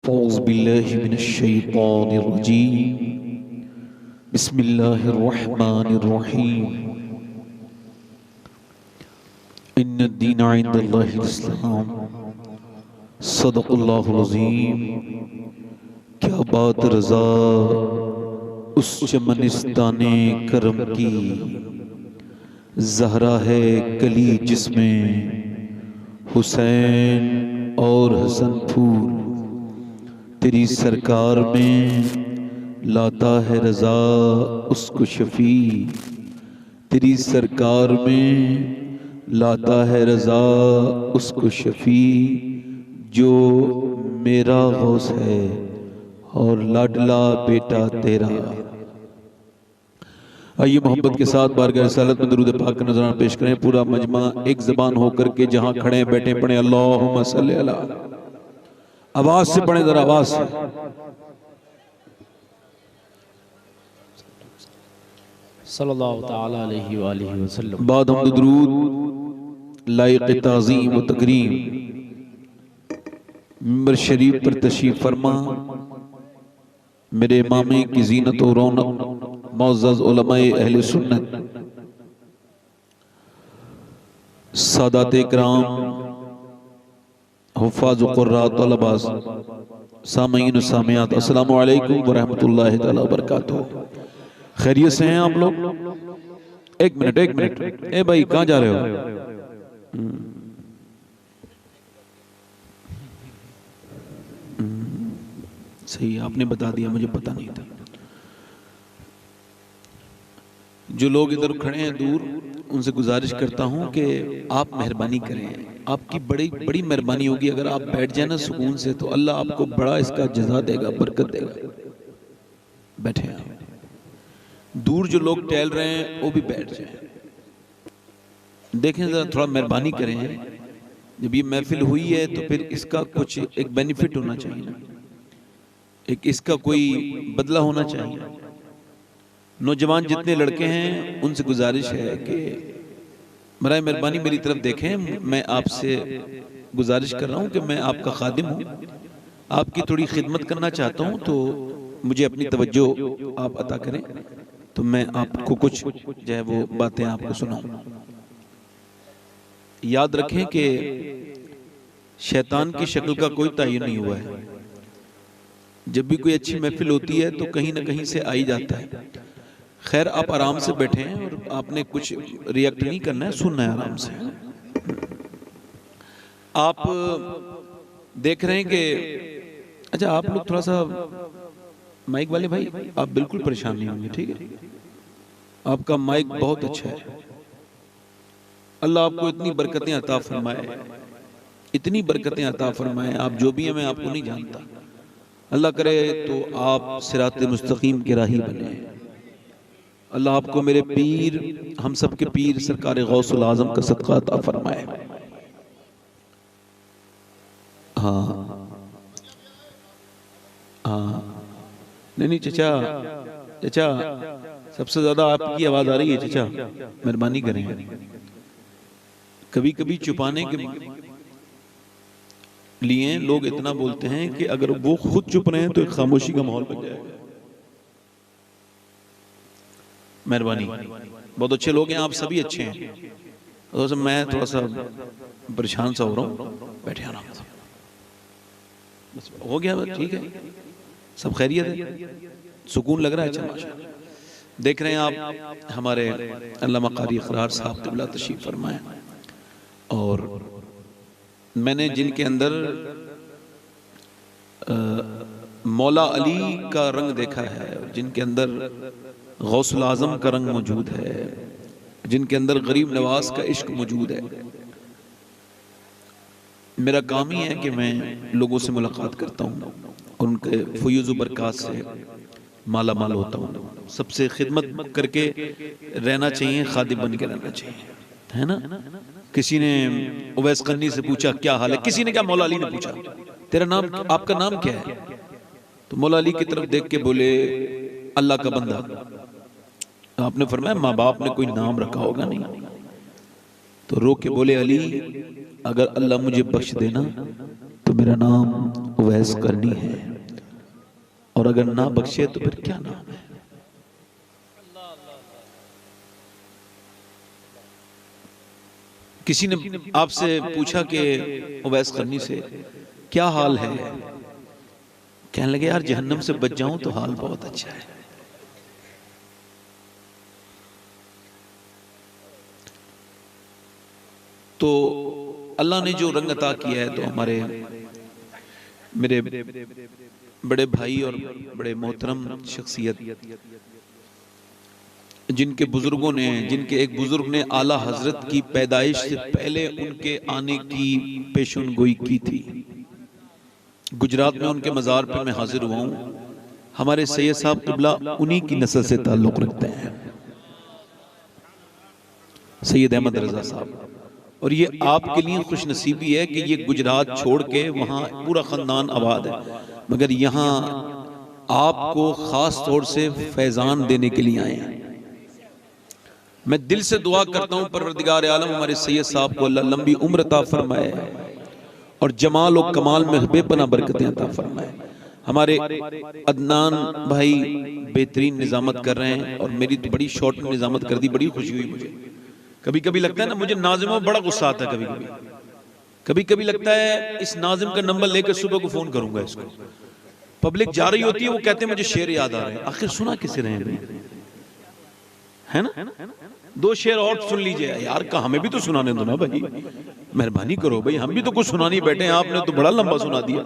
أعوذ بالله من الشيطان الرجيم بسم الله الرحمن الرحيم إن الدين عند الله الإسلام صدق الله العظيم کیا بات رضا اس چمنستان کرم کی زہرا ہے کلی جس میں حسین اور حسن پھول تیری سرکار میں لاتا ہے رضا اس کو شفیع تیری سرکار میں لاتا ہے رضا اس کو شفیع جو میرا غوث ہے اور لاڈلا بیٹا تیرا۔ آئیے محبت کے ساتھ بارگاہ رسالت میں درود پاک کا نذرانہ پیش کریں۔ پورا مجمع ایک زبان ہو کر کے جہاں کھڑے ہیں بیٹھے پڑھیں اللہم صلی اللہ، آواز سے پڑھیں ذرا، آواز سے۔ صلی اللہ تعالیٰ علیہ وآلہ وسلم۔ بعد حمد و درود لائق تعظیم و تکریم ممبر شریف پر تشریف فرما میرے امامے کی زینت و رونق معزز علماء اہل سنت، سادات اکرام، حفاظ و قراء طلباء، سامعین و سامعات، السلام علیکم ورحمۃ اللہ تعالی وبرکاتہ۔ خیریت سے ہیں آپ لوگ؟ ایک منٹ اے بھائی کہاں جا رہے ہو؟ صحیح، آپ نے بتا دیا، مجھے پتا نہیں تھا۔ جو لوگ ادھر کھڑے ہیں دور، ان سے گزارش کرتا ہوں کہ آپ مہربانی کریں، آپ کی بڑی مہربانی ہوگی اگر آپ بیٹھ جائیں نا سکون سے، تو اللہ آپ کو بڑا اس کا جزا دے گا، برکت دے گا۔ بیٹھے ہیں، دور جو لوگ ٹہل رہے ہیں وہ بھی بیٹھ جائیں۔ دیکھیں ذرا، تھوڑا مہربانی کریں، جب یہ محفل ہوئی ہے تو پھر اس کا کچھ ایک بینیفٹ ہونا چاہیے، ایک اس کا کوئی بدلہ ہونا چاہیے۔ نوجوان جتنے لڑکے ہیں ان سے گزارش ہے کہ برائے مہربانی میری طرف دیکھیں، میں آپ سے گزارش کر رہا ہوں کہ میں آپ کا خادم ہوں، آپ کی تھوڑی خدمت کرنا چاہتا ہوں، تو مجھے اپنی توجہ آپ عطا کریں تو میں آپ کو کچھ جو ہے وہ باتیں آپ کو سناؤں۔ یاد رکھیں کہ شیطان کی شکل کا کوئی تعین نہیں ہوا ہے، جب بھی کوئی اچھی محفل ہوتی ہے تو کہیں نہ کہیں سے آئی جاتا ہے۔ خیر آپ آرام سے بیٹھیں ہیں اور آپ نے کچھ ریاکٹ نہیں کرنا ہے، سننا ہے آرام سے۔ آپ دیکھ رہے ہیں کہ اچھا آپ لوگ تھوڑا سا مائک والے بھائی آپ بالکل پریشان نہیں ہوں گے، ٹھیک ہے؟ آپ کا مائک بہت اچھا ہے، اللہ آپ کو اتنی برکتیں عطا فرمائے، اتنی برکتیں عطا فرمائے، آپ جو بھی ہیں میں آپ کو نہیں جانتا، اللہ کرے تو آپ صراط مستقیم کے راہی بنے، اللہ آپ کو میرے پیر، ہم سب کے پیر سرکار غوث العظم کا صدقہ عطا فرمائے۔ ہاں نہیں چچا سب سے زیادہ آپ کی آواز آ رہی ہے چچا، مہربانی کریں۔ کبھی کبھی چھپانے کے لیے لوگ اتنا بولتے ہیں کہ اگر وہ خود چپ رہے ہیں تو ایک خاموشی کا ماحول بن جائے گا۔ مہربانی، بہت اچھے لوگ ہیں، آپ سبھی اچھے ہیں، میں تھوڑا سا پریشان سا ہو رہا ہوں، بیٹھے آرام سے، ہو گیا ٹھیک ہے، سب خیریت ہے، سکون لگ رہا ہے؟ اچھا ماشاءاللہ۔ دیکھ رہے ہیں آپ ہمارے علامہ قاری اقرار صاحب قبلہ تشریف فرمائے، اور میں نے جن کے اندر مولا علی کا رنگ دیکھا ہے، جن کے اندر غوث العظم کا رنگ موجود ہے، جن کے اندر غریب نواز کا عشق موجود ہے، میرا کام ہی ہے کہ میں لوگوں سے ملاقات کرتا ہوں اور ان کے فیوز و برکات سے مالا مال ہوتا ہوں۔ سب سے خدمت کر کے رہنا چاہیے، خادم بن کے رہنا چاہیے، ہے نا؟ کسی نے اویس قرنی سے پوچھا کیا حال ہے، کسی نے کیا مولا علی نے پوچھا تیرا نام، آپ کا نام کیا ہے؟ تو مولا علی کی طرف دیکھ کے بولے اللہ کا بندہ۔ آپ نے فرمایا ماں باپ نے کوئی نام رکھا ہوگا نہیں؟ تو رو کے بولے علی اگر اللہ مجھے بخش دینا تو میرا نام اویس قرنی ہے، اور اگر نہ بخشے تو پھر کیا نام ہے؟ کسی نے آپ سے پوچھا کہ اویس قرنی سے کیا حال ہے؟ کہنے لگے یار جہنم سے بچ جاؤں تو حال بہت اچھا ہے۔ تو اللہ نے جو رنگ عطا کیا ہے، تو ہمارے میرے بڑے بھائی اور بڑے محترم شخصیت، جن کے بزرگوں نے، جن کے ایک بزرگ نے اعلیٰ حضرت کی پیدائش سے پہلے ان کے آنے کی پیشن گوئی کی تھی، گجرات میں ان کے مزار پہ میں حاضر ہوا ہوں۔ ہمارے سید صاحب قبلہ انہی کی نسل سے تعلق رکھتے ہیں، سید احمد رضا صاحب، اور یہ آپ کے لیے خوش نصیبی ہے کہ یہ گجرات چھوڑ کے وہاں پورا خاندان آباد ہے، مگر یہاں آپ کو خاص طور سے فیضان دینے کے لیے آئے ہیں۔ میں دل سے دعا کرتا ہوں پروردگار عالم ہمارے سید صاحب کو اللہ لمبی عمر عطا فرمائے اور جمال و کمال میں بے پناہ برکتیں عطا فرمائے۔ ہمارے عدنان بھائی بہترین نظامت کر رہے ہیں، اور میری تو بڑی شارٹ میں نظامت کر دی، بڑی خوشی ہوئی مجھے۔ کبھی کبھی لگتا ہے نا، مجھے ناظموں بڑا غصہ آتا ہے، کبھی کبھی لگتا ہے اس ناظم کا نمبر لے کے صبح کو فون کروں گا اس کو۔ پبلک جا رہی ہوتی ہے، وہ کہتے ہیں مجھے شعر یاد آ رہے ہیں، آخر سنا کسے رہے ہیں ہے نا؟ دو شعر اور سن لیجئے یار، ہمیں بھی تو سنانے دو نا بھائی، مہربانی کرو بھائی، ہم بھی تو کچھ سنانی بیٹھے ہیں، آپ نے تو بڑا لمبا سنا دیا۔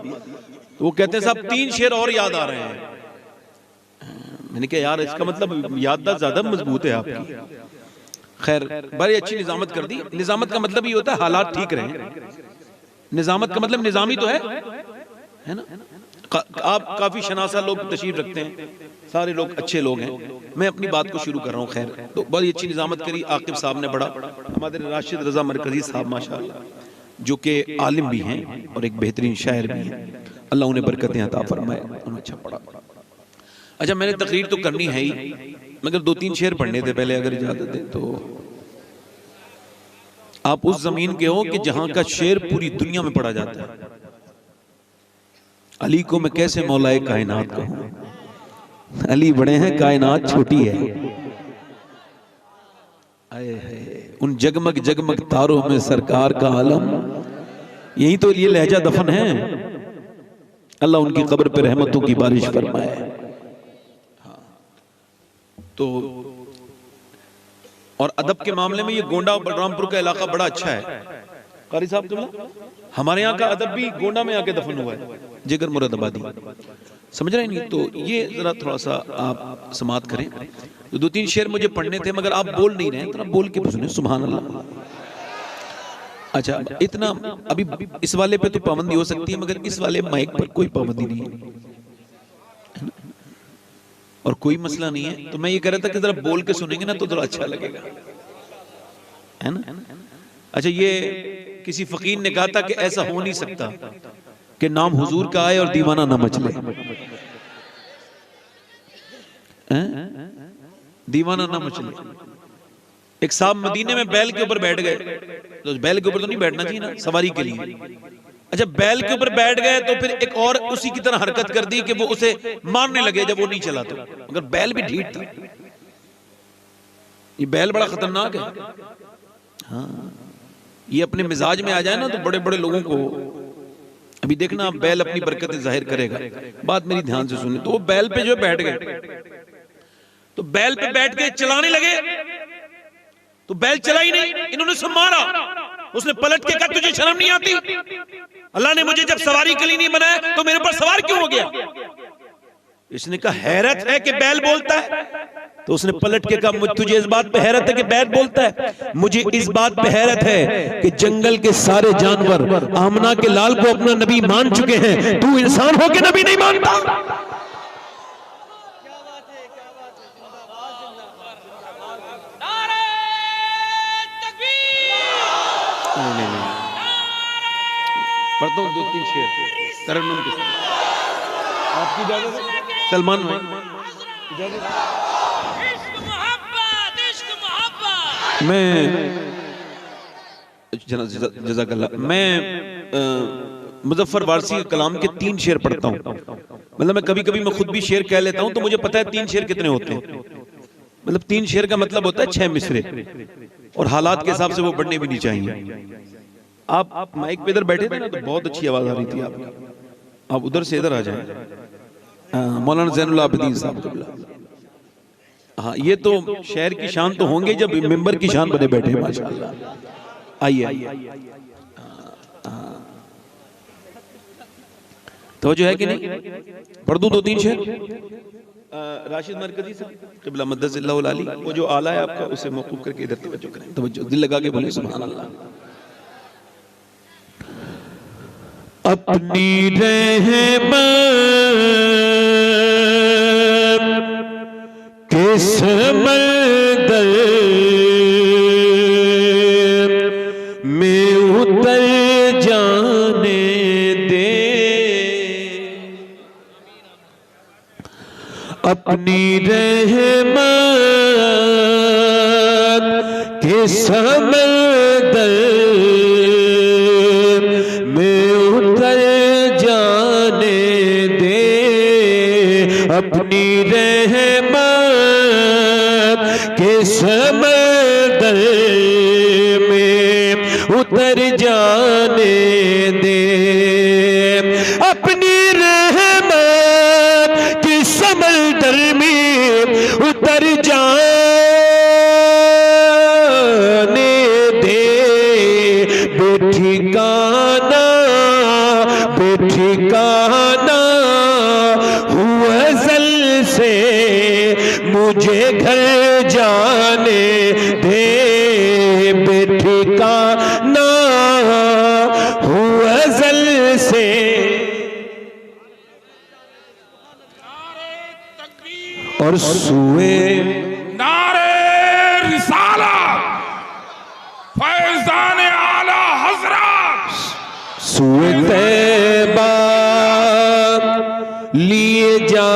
تو وہ کہتے ہیں صاحب 3 شعر اور یاد آ رہے ہیں۔ میں نے کہا یار اس کا مطلب یادداشت زیادہ مضبوط ہے آپ کی۔ خیر، بڑی اچھی نظامت کر دی۔ نظامت کا مطلب یہ ہوتا ہے حالات ٹھیک رہیں، نظامت کا مطلب نظامی تو ہے نا؟ آپ کافی شناسہ لوگ تشریف رکھتے ہیں، سارے لوگ اچھے لوگ ہیں، میں اپنی بات کو شروع کر رہا ہوں۔ خیر، تو بڑی اچھی نظامت کری عاقب صاحب نے، بڑا ہمارے راشد رضا مرکزی صاحب ماشاءاللہ، جو کہ عالم بھی ہیں اور ایک بہترین شاعر بھی ہیں، اللہ انہیں برکتیں عطا فرمائے، انہیں اچھا پڑھا۔ اچھا، میں نے تقریر تو کرنی ہے ہی، مگر 2-3 شعر پڑھنے تھے پہلے، اگر اجازت دیں تو۔ آپ اس زمین کے ہو کہ جہاں کا شعر پوری دنیا میں پڑھا جاتا ہے۔ علی کو میں کیسے مولائے کائنات کہوں، علی بڑے ہیں کائنات چھوٹی ہے۔ ان جگمگ جگمگ تاروں میں سرکار کا عالم، یہی تو یہ لہجہ دفن ہے۔ اللہ ان کی قبر پہ رحمتوں کی بارش فرمائے۔ تو اور ادب کے معاملے میں یہ گونڈا بلرام پور کا علاقہ بڑا اچھا ہے۔ قاری صاحب قبلہ، ہمارے یہاں کا ادب بھی گونڈا میں آ کے دفن ہوا ہے، جگر مراد آبادی، سمجھ رہے ہیں نہیں؟ تو یہ ذرا تھوڑا سا آپ سماعت کریں۔ 2-3 شعر مجھے پڑھنے تھے، مگر آپ بول نہیں رہے ہیں، ذرا بول کے سنیں، سبحان اللہ۔ اچھا، اتنا ابھی اس والے پہ تو پابندی ہو سکتی ہے، مگر اس والے مائک پر کوئی پابندی نہیں ہے اور کوئی مسئلہ نہیں ہے۔ تو میں یہ کہہ رہا تھا کہ ذرا بول کے سنیں گے نا تو ذرا اچھا لگے گا، ہے نا؟ اچھا، یہ کسی فقیر نے کہا تھا کہ ایسا ہو نہیں سکتا کہ نام حضور کا آئے اور دیوانہ نہ مچلے، دیوانہ نہ مچلے۔ ایک صاحب مدینے میں بیل کے اوپر بیٹھ گئے، تو بیل کے اوپر تو نہیں بیٹھنا چاہیے نا، سواری کے لیے۔ اچھا، بیل کے اوپر بیٹھ گئے تو پھر ایک اور اسی کی طرح حرکت کر دی کہ وہ اسے مارنے لگے جب وہ نہیں چلا تو، مگر بیل بھی ڈھیٹ تھا۔ یہ بیل بڑا خطرناک ہے، ہاں، یہ اپنے مزاج میں آ جائے نا تو بڑے بڑے لوگوں کو، ابھی دیکھنا بیل اپنی برکتیں ظاہر کرے گا، بات میری دھیان سے سنیں۔ تو وہ بیل پہ جو بیٹھ گئے، تو بیل پہ بیٹھ کے چلانے لگے تو بیل چلا ہی نہیں، انہوں نے سب مارا۔ اس نے پلٹ کے کہا تجھے شرم نہیں آتی؟ اللہ نے مجھے جب سواری کے لیے نہیں بنایا تو میرے پر سوار کیوں ہو گیا؟ اس نے کہا حیرت ہے کہ بیل بولتا ہے؟ تو اس نے پلٹ کے کہا تجھے اس بات پہ حیرت ہے کہ بیل بولتا ہے؟ مجھے اس بات پہ حیرت ہے کہ جنگل کے سارے جانور آمنہ کے لال کو اپنا نبی مان چکے ہیں، تو انسان ہو کے نبی نہیں مانتا۔ پڑھتا ہوں 2-3 شعر ترنم کے ساتھ، آپ کی اجازت ہے سلمان بھائی؟ میں جزاک اللہ، میں مظفر وارسی کے کلام کے 3 شعر پڑھتا ہوں. مطلب میں کبھی کبھی میں خود بھی شعر کہہ لیتا ہوں تو مجھے پتا ہے 3 شعر کتنے ہوتے ہیں. مطلب 3 شعر کا مطلب ہوتا ہے 6 مصرے, اور حالات کے حساب سے وہ پڑھنے بھی نہیں چاہیے. آپ مائک پہ ادھر بیٹھے تھے نا تو بہت اچھی آواز آ رہی تھی آپ کی, آپ ادھر سے ادھر آ جائیں. مولانا زین العابدین صاحب قبلہ. ہاں یہ تو شہر کی شان تو ہوں گے جب ممبر کی شان بنے بیٹھے ہیں ماشاءاللہ. آئیے توجہ ہے کہ نہیں؟ پڑھ دوں 2-3 شعر. راشد مرکزی سے قبلہ مدد اللہ العالی, وہ جو آلہ ہے آپ کا اسے موقوف کر کے ادھر توجہ کریں. توجہ دل لگا کے بولیں سبحان اللہ. اپنی رحمت کے سمندر میں اتر جانے دے, اپنی رحمت کے سمندر میں اتر جانے دے, اپنی رحمت کے سمندر میں اتر جانے دے, اپنی رحمت کے سمندر میں اتر جانے دے, بے ٹھکانہ ہوا ازل سے مجھے گھر جانے دے, بے ٹھکانہ ہوا ازل سے. اور سوئے نعرے رسالت فیضان اعلی حضرت, سوئے طیبہ لیے جاتی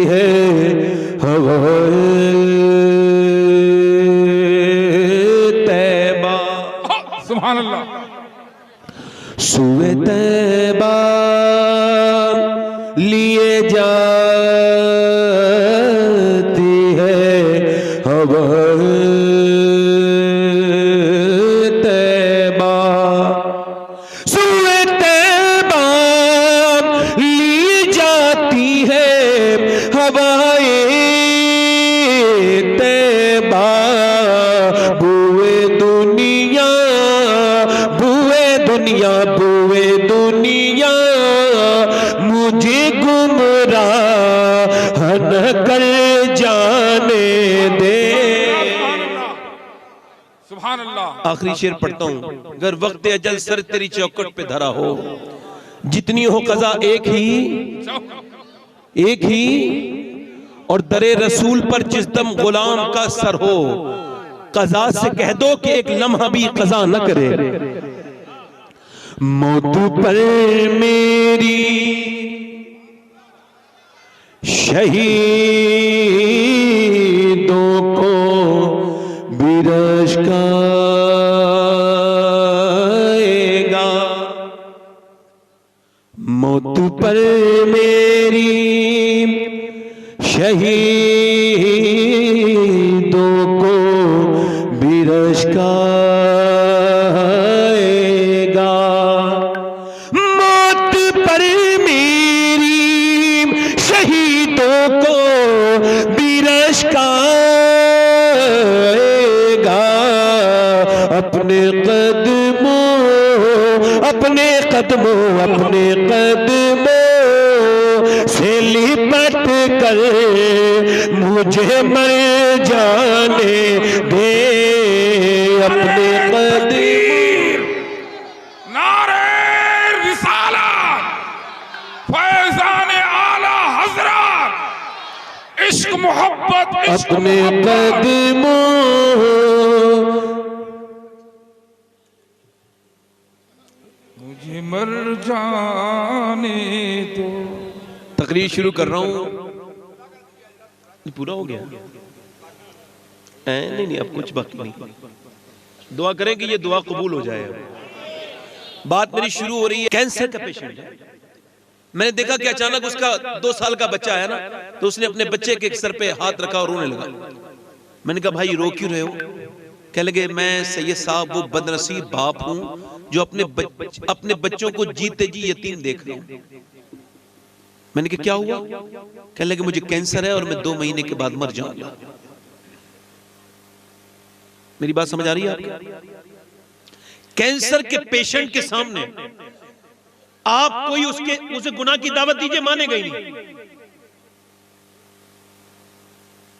ہے ہوائے طیبہ. سبحان اللہ. سوئے طیبہ لیے جاتی ہے ہوائے طیبہ, سوئے طیبہ لیے جاتی ہے ہوائے طیبہ, بوئے دنیا مجھے گمراہ نہ کر جانے دے. سبحان اللہ. آخری شعر پڑھتا ہوں. اگر وقت اجل سر تیری چوکٹ پہ دھرا ہو, جتنی ہو قضا ایک ہی, اور در رسول پر جس دم غلام کا سر ہو, قضا سے کہہ دو کہ ایک لمحہ بھی قضا نہ کرے. موت پر میری شہیدوں کو بھی رشک آئے گا, موت پر میری شہیدوں کو بھی رشک آئے گا, موت پر میری شہیدوں کو بھی رشک آئے گا, اپنے قدموں سے لپٹ کر مجھے مر جانے دے, اپنے قدم. نعرے رسالت فیضان اعلی حضرت, عشق محبت اپنے قدموں مجھے مر جانے دو. تقریر شروع کر رہا ہوں. پورا ہو گیا؟ نہیں اب کچھ باقی نہیں. دعا کریں کہ یہ دعا قبول ہو جائے. بات میری شروع ہو رہی ہے، کینسر کا پیشنٹ ہے. میں نے دیکھا کہ اچانک اس کا 2 سال کا بچہ ہے نا، تو اس نے اپنے بچے کے سر پہ ہاتھ رکھا اور رونے لگا. میں نے کہا بھائی رو کیوں رہے ہو؟ کہنے لگے میں سید صاحب وہ بدنصیب باپ ہوں جو اپنے بچوں کو جیتے جی یتیم دیکھ رہا ہوں. میں نے کہا کیا ہوا؟ کہنے لگے مجھے کینسر ہے اور میں 2 مہینے کے بعد مر جاؤں گا. میری بات سمجھ آ رہی ہے آپ کو؟ کینسر کے پیشنٹ کے سامنے آپ کوئی اسے گناہ کی دعوت دیجئے، مانے گا ہی نہیں.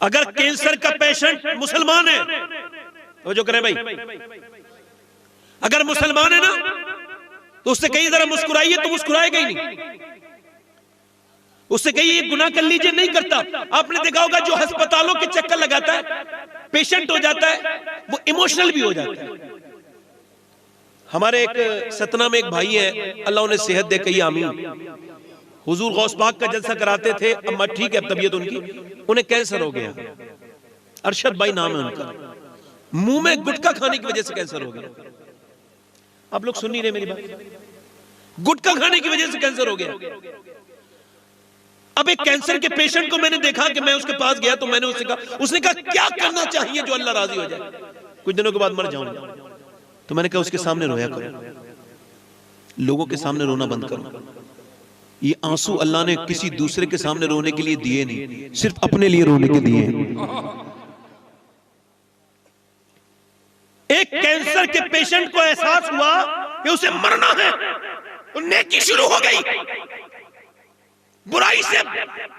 اگر کینسر کا پیشنٹ مسلمان ہے تو جو کریں بھائی، اگر مسلمان ہے نا تو اس سے کہیں ذرا مسکرائیے تو مسکرائے گا ہی نہیں. اس سے کہیں یہ گناہ کر لیجئے، نہیں کرتا. آپ نے دیکھا ہوگا جو ہسپتالوں کے چکر لگاتا ہے، پیشنٹ ہو جاتا ہے، وہ ایموشنل بھی ہو جاتا ہے. ہمارے ایک ستنا میں ایک بھائی ہے، اللہ انہیں صحت دے، کہیے آمین. حضور غوث پاک کا جلسہ کراتے تھے، اما ٹھیک ہے طبیعت ان کی، انہیں کینسر ہو گیا. ارشد بھائی نام ہے ان کا. منہ میں گٹکا کھانے کی وجہ سے کینسر ہو گیا. آپ لوگ سن نہیں رہے میری بات؟ گٹکا کھانے کی وجہ سے کینسر ہو گیا. اب ایک کینسر کے پیشنٹ کو میں نے دیکھا کہ میں اس کے پاس گیا تو میں نے اس نے کہا کیا کرنا چاہیے جو اللہ راضی ہو جائے؟ کچھ دنوں کے بعد مر جاؤں گا. تو میں نے کہا اس کے سامنے رویا کرو، لوگوں کے سامنے رونا بند کرو. یہ آنسو اللہ نے کسی دوسرے کے سامنے رونے کے لیے دیے نہیں، صرف اپنے لیے رونے کے دیے. ایک کینسر کے پیشنٹ کو احساس ہوا کہ اسے مرنا ہے، نیکی شروع ہو گئی، برائی سے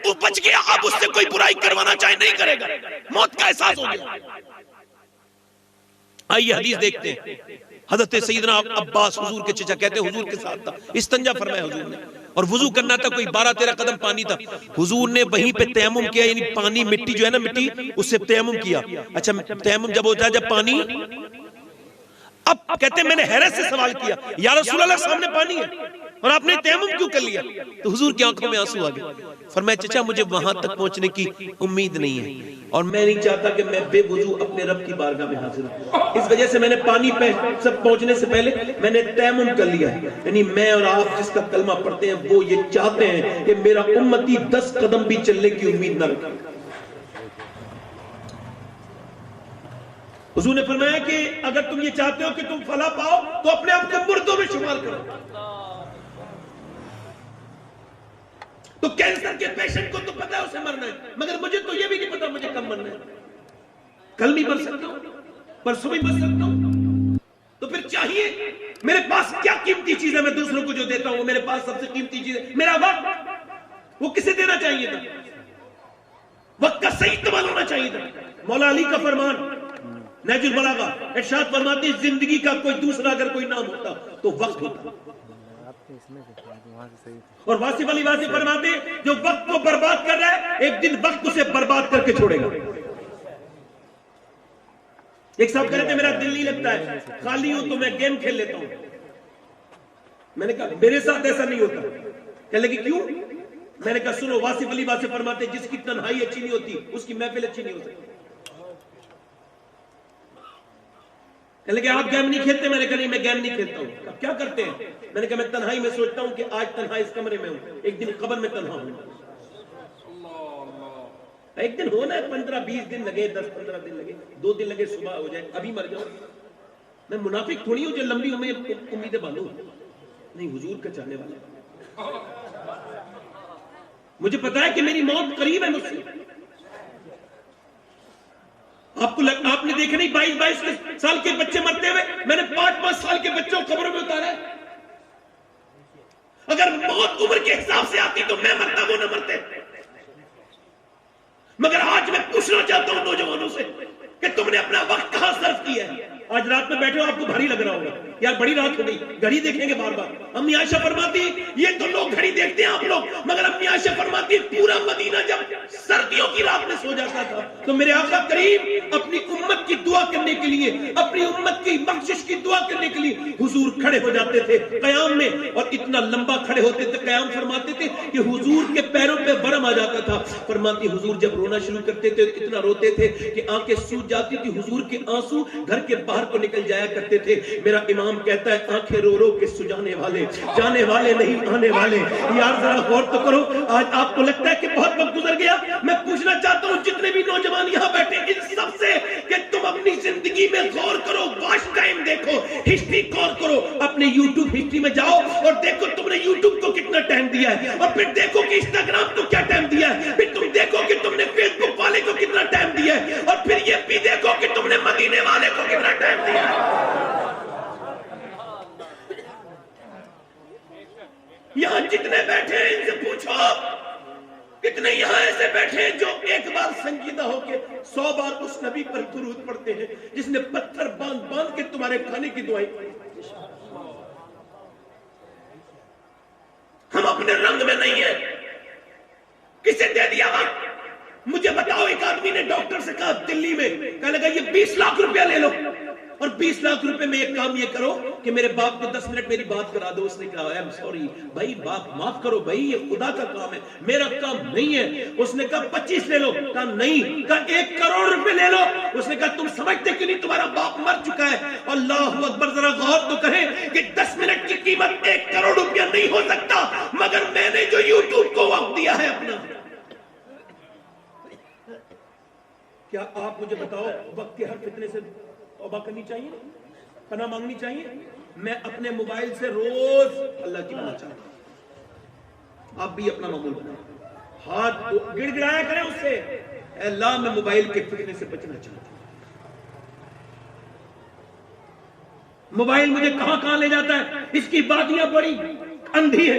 وہ بچ گیا، اب اس سے کوئی برائی کروانا چاہے نہیں کرے گا، موت کا احساس ہو گیا. آئیے حدیث دیکھتے ہیں. حضرت سیدنا عباس حضور کے چچا کہتے ہیں حضور کے ساتھ تھا، استنجا فرمایا حضور نے، اور وضو کرنا تھا، کوئی 12-13 قدم پانی تھا. حضور نے وہیں پہ تیمم کیا، یعنی پانی مٹی جو ہے نا مٹی، اس سے تیمم کیا. اچھا تیمم جب ہوتا ہے جب پانی، اب کہتے ہیں میں نے حیرت سے سوال کیا یا رسول اللہ سامنے پانی ہے اور آپ نے تیمم کیوں کر لیا؟ تو حضور کی آنکھوں میں آنسو آ گئے. فرمایا چچا مجھے وہاں تک پہنچنے کی امید نہیں ہے اور میں نہیں چاہتا کہ میں بے وضو اپنے رب کی بارگاہ میں حاضر ہوں. اس وجہ سے میں نے پانی پہ سب پہنچنے سے پہلے میں نے تیمم کر لیا ہے. یعنی میں اور آپ جس کا کلمہ پڑھتے ہیں وہ یہ چاہتے ہیں کہ میرا امتی 10 قدم بھی چلنے کی امید نہ رکھے. حضور نے فرمایا کہ اگر تم یہ چاہتے ہو کہ تم فلاح پاؤ تو اپنے آپ کو مردوں میں شمار کرو. تو کینسر کے پیشنٹ کو تو پتا ہے اسے مرنا ہے، مگر مجھے تو یہ بھی نہیں پتا مجھے کب مرنا ہے. کل بھی مر سکتا ہوں، پرسوں بھی مر سکتا ہوں. تو پھر چاہیے میرے پاس کیا قیمتی چیز ہے، میں دوسروں کو جو دیتا ہوں میرے پاس سب سے قیمتی چیز ہے میرا وقت. وہ کسے دینا چاہیے تھا؟ وقت کا صحیح استعمال ہونا چاہیے تھا. مولا علی کا فرمان نہج البلاغہ ارشاد فرماتے ہیں زندگی کا کوئی دوسرا اگر کوئی نام ہوتا تو وقت ہوتا. اور واصف علی واصف فرماتے ہیں جو وقت کو برباد کر رہا ہے ایک دن وقت اسے برباد کر کے چھوڑے گا. ایک صاحب کہہ رہے تھے میرا دل نہیں لگتا ہے، خالی ہوں تو میں گیم کھیل لیتا ہوں. میں نے کہا میرے ساتھ ایسا نہیں ہوتا. کہنے لگے کیوں؟ میں نے کہا سنو، واصف علی واصف فرماتے ہیں جس کی تنہائی اچھی نہیں ہوتی اس کی محفل اچھی نہیں ہو سکتی. کہنے لگے آپ گیم نہیں کھیلتے؟ میں نے کہا نہیں میں گیم نہیں کھیلتا ہوں. کیا کرتے ہیں؟ میں نے کہا میں تنہائی میں سوچتا ہوں کہ آج تنہا اس کمرے میں ہوں، ایک دن قبر میں تنہا ہوں. ایک دن ہونا ہے، 15-20 دن لگے، 10-15 دن لگے، 2 دن لگے، صبح ہو جائے، ابھی مر جاؤں. میں منافق تھوڑی ہوں جو لمبی امیدیں باندھوں. نہیں، حضور کا چاہنے والا. مجھے پتا ہے کہ میری موت قریب ہے مجھ سے. آپ نے دیکھا نہیں 22 سال کے بچے مرتے ہوئے؟ میں نے 5 سال کے بچوں کو قبروں میں اتارا ہے. اگر موت عمر کے حساب سے آتی تو میں مرتا، وہ نہ مرتے. مگر آج میں پوچھنا چاہتا ہوں نوجوانوں سے کہ تم نے اپنا وقت کہاں صرف کیا ہے؟ آج رات میں بیٹھے ہو، آپ کو بھاری لگ رہا ہوگا یار بڑی رات ہو گئی، گھڑی دیکھیں گے بار بار. امی عائشہ فرماتی یہ تو لوگ گھڑی دیکھتے ہیں آپ لوگ، مگر امی عائشہ فرماتی پورا مدینہ جب سردیوں کی رات میں سو جاتا تھا تو میرے آقا کریم اپنی امت کی دعا کرنے کے لیے، اپنی امت کی بخشش کی دعا کرنے کے لیے حضور کھڑے ہو جاتے تھے قیام میں، اور اتنا لمبا کھڑے ہوتے تھے قیام فرماتے تھے کہ حضور کے پیروں پہ ورم آ جاتا تھا. فرماتی حضور جب رونا شروع کرتے تھے اتنا روتے تھے کہ آنکھیں سوج جاتی تھی. حضور کے آنسو گھر کے باہر باہر کو نکل جایا کرتے تھے. میرا امام کہتا ہے آنکھیں رو رو کے سجانے والے جانے والے نہیں آنے والے. یار ذرا غور تو کرو. آج آپ کو لگتا ہے کہ بہت وقت گزر گیا. میں پوچھنا چاہتا ہوں جتنے بھی نوجوان یہاں بیٹھے ان سب سے کہ تم اپنی زندگی میں غور کرو, واچ ٹائم دیکھو, ہسٹری غور کرو. اپنے یوٹیوب ہسٹری میں جاؤ اور دیکھو تم نے یوٹیوب کو کتنا ٹائم دیا ہے, اور پھر دیکھو کہ انسٹاگرام کو کیا ٹائم دیا ہے, پھر تم دیکھو کہ تم نے فیس بک والے کو کتنا ٹائم دیا ہے, اور پھر یہ بھی دیکھو کہ تم نے مدینے والے کو کتنا ٹائم دیا ہے. یہاں جتنے بیٹھے ہیں ان سے پوچھو کتنے یہاں ایسے بیٹھے ہیں جو ایک بار سنجیدہ ہو کے 100 بار اس نبی پر درود پڑھتے ہیں جس نے پتھر باندھ باندھ کے تمہارے کھانے کی دعائیں کی. ہم اپنے رنگ میں نہیں ہیں. کسے دے دیا وقت؟ مجھے بتاؤ. ایک آدمی نے ڈاکٹر سے کہا دلی میں, کہنے لگا یہ 20 لاکھ روپیہ لے لو اور 20 لاکھ روپے میں ایک کام یہ کرو کہ میرے باپ کو 10 منٹ میری بات کرا دو. اس نے کہا ایم سوری بھائی, باپ معاف کرو بھائی, یہ خدا کا کام ہے, میرا کام نہیں ہے. اس نے کہا 25 لے لو. کہا نہیں. کہا 1 کروڑ روپے لے لو. اس نے کہا تم سمجھتے کیوں نہیں, تمہارا باپ مر چکا ہے. اللہ اکبر. ذرا غور تو کریں کہ 10 منٹ کی قیمت 1 کروڑ روپیہ نہیں ہو سکتا, مگر میں نے جو یوٹیوب کو وقت دیا ہے اپنا. کیا آپ مجھے بتاؤ وقت کے ہر فتنے سے توبہ کرنی چاہیے, پناہ مانگنی چاہیے؟ میں اپنے موبائل سے روز اللہ کی پناہ چاہتا ہوں. آپ بھی اپنا معمول بنائیں, ہاتھ گڑ گڑایا کریں اس سے, اے اللہ میں موبائل کے فتنے سے بچنا چاہتا ہوں. موبائل مجھے کہاں کہاں لے جاتا ہے, اس کی باتیاں بڑی اندھی ہے.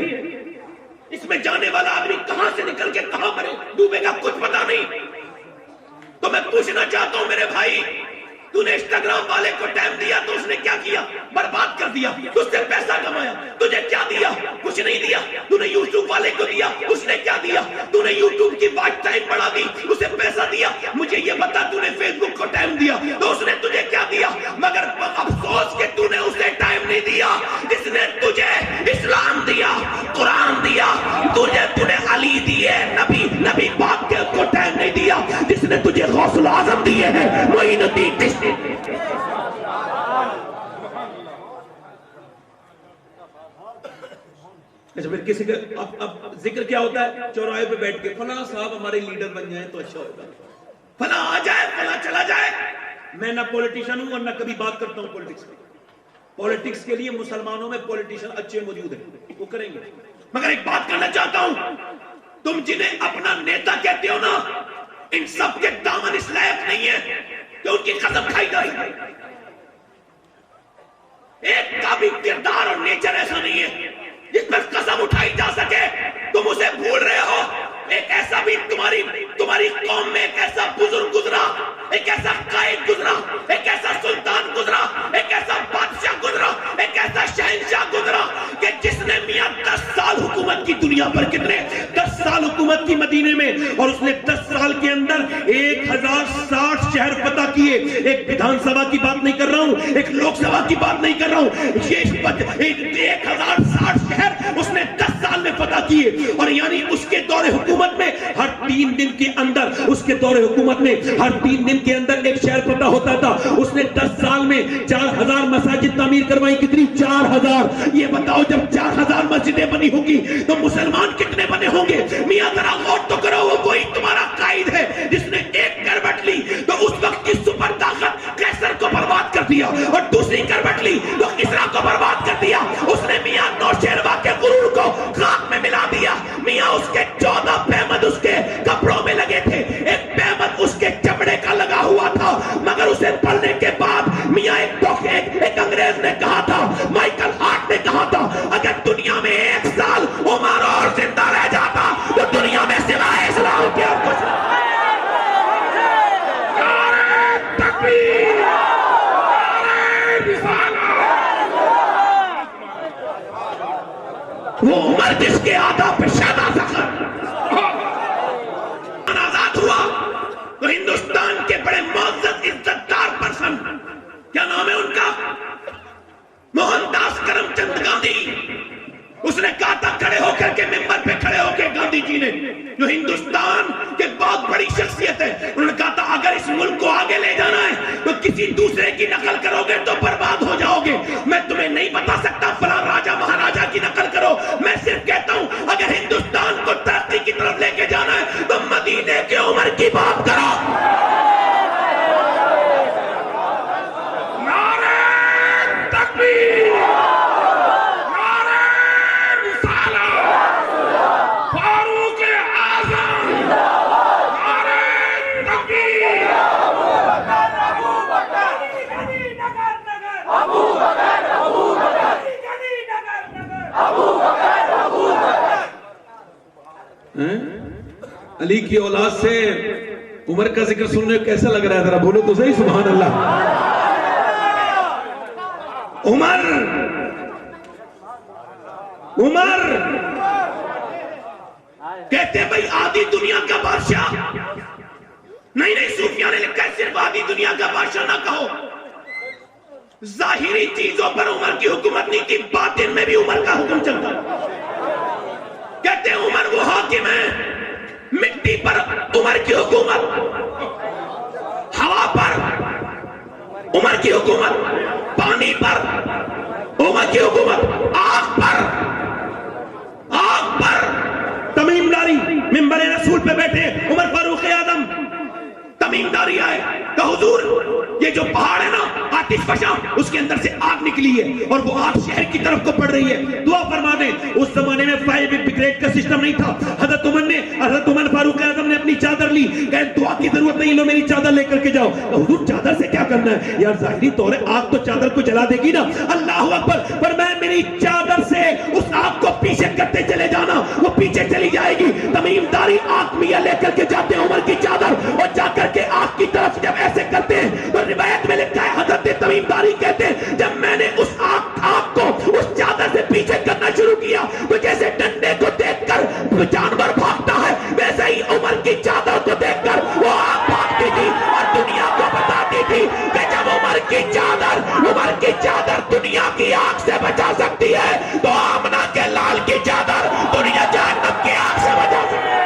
اس میں جانے والا آدمی کہاں سے نکل کے کہاں مرے ڈوبے گا کچھ پتا نہیں. تو میں پوچھنا چاہتا ہوں میرے بھائی, تو نے انسٹاگرام والے کو ٹائم دیا تو اس نے کیا کیا؟ برباد کر دیا. تو اس سے پیسہ کمایا, تجھے کیا دیا؟ کچھ نہیں دیا. تو نے یوٹیوب والے کو دیا, اس نے کیا دیا؟ تو نے یوٹیوب کی واچ ٹائم بڑھا دی, اسے پیسہ دیا. مجھے یہ بتا, تو نے فیس بک کو ٹائم دیا تو اس نے تجھے کیا دیا؟ مگر افسوس کہ تو نے اسے ٹائم نہیں دیا. اس نے تجھے اسلام دیا, قرآن دیا, تو نے علی دیے, نبی پاک کے کو ٹائم نہیں دیا. جس نے تجھے غوث العظم دیے ہیں, معین الدین چشتی. اچھا پھر کسی کا اب ذکر کیا ہوتا ہے؟ چوراہے پہ بیٹھ کے فلاں صاحب ہمارے لیڈر بن جائیں تو اچھا ہوگا, فلاں آ جائے, فلاں چلا جائے. میں نہ پولیٹیشن ہوں اور نہ کبھی بات کرتا ہوں پولیٹکس میں. پولیٹکس کے لیے مسلمانوں میں پولیٹیشین اچھے موجود ہیں, وہ کریں گے. مگر ایک بات کرنا چاہتا ہوں, تم جنہیں اپنا نیتا کہتے ہو نا, ان سب کے دامن اس لائق نہیں ہے کہ ان کی قسم کھائی جا سکے. ایک کا بھی کردار اور نیچر ایسا نہیں ہے جس پر قسم اٹھائی جا سکے. تم اسے بھول رہے ہو. ایک ایسا بھی تمہاری قوم میں ایک ایسا بزرگ گزرا, ایک ایسا قائد گزرا, ایک ایسا سلطان گزرا, ایک ایسا بادشاہ گزرا, ایک ایسا شہنشاہ گزرا کہ جس نے میاں 10 سال حکومت کی دنیا پر, کتنے 10 سال حکومت کی مدینے میں, اور اس نے 10 سال کے اندر 1060 شہر فتح کیے. ایک ویدھان سبھا کی بات نہیں کر رہا ہوں, ایک لوک سبھا کی بات نہیں کر رہا ہوں, یہ 1060 شہر اس نے 10 سال میں فتح کیے. اور یعنی اس کے دور حکومت میں ہر 3 دن کے اندر, اس کے دور حکومت میں ہر 3 دن کے اندر ایک شہر فتح ہوتا تھا. اس نے 10 سال میں 4000 مساجد تعمیر کروائی. کتنی؟ 4000. یہ بتاؤ جب 4000 مسجدیں بنی ہوگی تو مسلمان کتنے بنے ہوں گے؟ میاں ذرا غور تو کرو. وہ وہی تمہارا قائد ہے جس نے ایک کروٹ لی تو اس وقت کی سپر طاقت قیصر کو برباد کر دیا, اور دوسری کروٹ لی تو کسریٰ کو برباد کر دیا. اس نے میاں نوشیروان کے غرور کو خاک میں ملا دیا. میاں اس کے 14 پیمد اس کے کپڑوں میں لگے تھے, ایک پیمد اس کے چمڑے کا لگا ہوا تھا. مگر اسے پڑھنے کے بعد میاں ایک انگریز نے کہا تھا, مائیکل ہارٹ نے کہا تھا, اگر دنیا میں 1 سال عمر اور زندہ رہ جاتا تو دنیا میں سوائے اسلام کے اور کچھ تکبیر, وہ عمر جس کے آدھا پہ شادہ زخم آزاد ہوا تو ہندوستان کے بڑے معزز عزت دار پرسن, کیا نام ہے ان کا؟ موہن داس کرم چند گاندھی. اس نے کہا تھا کھڑے ہو کر کے ممبر پہ کھڑے ہو کے, گاندھی جی نے جو ہندوستان کے بہت بڑی شخصیت ہے, انہوں نے کہا تھا اگر اس ملک کو آگے لے جانا ہے تو کسی دوسرے کی نقل کرو گے تو برباد ہو جاؤ گے. میں تمہیں نہیں بتا سکتا فلاں راجہ مہاراجہ کی نقل کرو. میں صرف کہتا ہوں اگر ہندوستان کو ترقی کی طرف لے کے جانا ہے تو مدینے کے عمر کی بات کرو. نعرہ تکبیر، نعرہ رسالت، فاروق اعظم، نعرہ تکبیر. علی کی اولاد سے عمر کا ذکر سننے کیسا لگ رہا ہے؟ ذرا بولو تو صحیح سبحان اللہ. عمر کہتے ہیں بھائی آدھی دنیا کا بادشاہ. نہیں صوفیاء نے لکھا ہے صرف آدھی دنیا کا بادشاہ نہ کہو. ظاہری چیزوں پر عمر کی حکومت نہیں تھی، باطن میں بھی عمر کا حکم چلتا. کہتے ہیں عمر وہ حاکم ہے، مٹی پر عمر کی حکومت، ہوا پر عمر کی حکومت، پانی پر عمر کی حکومت، آگ پر تمیم داری منبر رسول پہ بیٹھے عمر فاروق اعظم. تمیم داری آئے کہ حضور یہ جو پہاڑ ہے نا آتش فشاں، اس کے اندر سے آگ نکلی ہے اور وہ آگ شہر کی طرف کو پڑ رہی ہے، دعا فرما دیں. اس زمانے میں فائر بریگیڈ کا سسٹم نہیں تھا. حضرت عمر فاروق اعظم نے اپنی چادر لی، کہ دعا کی ضرورت نہیں، لو میری چادر لے کر کے جاؤ. حضور چادر سے کیا کرنا ہے یار؟ ظاہری طور ہے آگ تو چادر کو جلا دے گی نا. اللہ اکبر. پر میں میری چادر سے اس آگ کو پیچھے کرتے چلے جانا، وہ پیچھے چلی جائے گی. تمیم داری آگ میاں لے کر کے جاتے ہیں عمر کی چادر، اور جا کر کے آگ کی طرف جب ایسے کرتے ہیں تو روایت میں لکھا ہے حضرت تمیم داری کہتے ہیں جب میں نے اس آگ کو اس چادر سے پیچھے کرنا شروع کیا تو جیسے ڈنڈے کو دیکھ کر جانور بھاگتا ہے ویسے ہی عمر کی چادر کو دیکھ کر وہ آگ بھاگتی تھی اور دنیا کو بتاتی تھی کہ جب عمر کی چادر دنیا کی آگ سے بچا سکتی ہے تو آمنہ کے لال کی چادر دنیا جہنم کی آگ سے بچا سکتی ہے.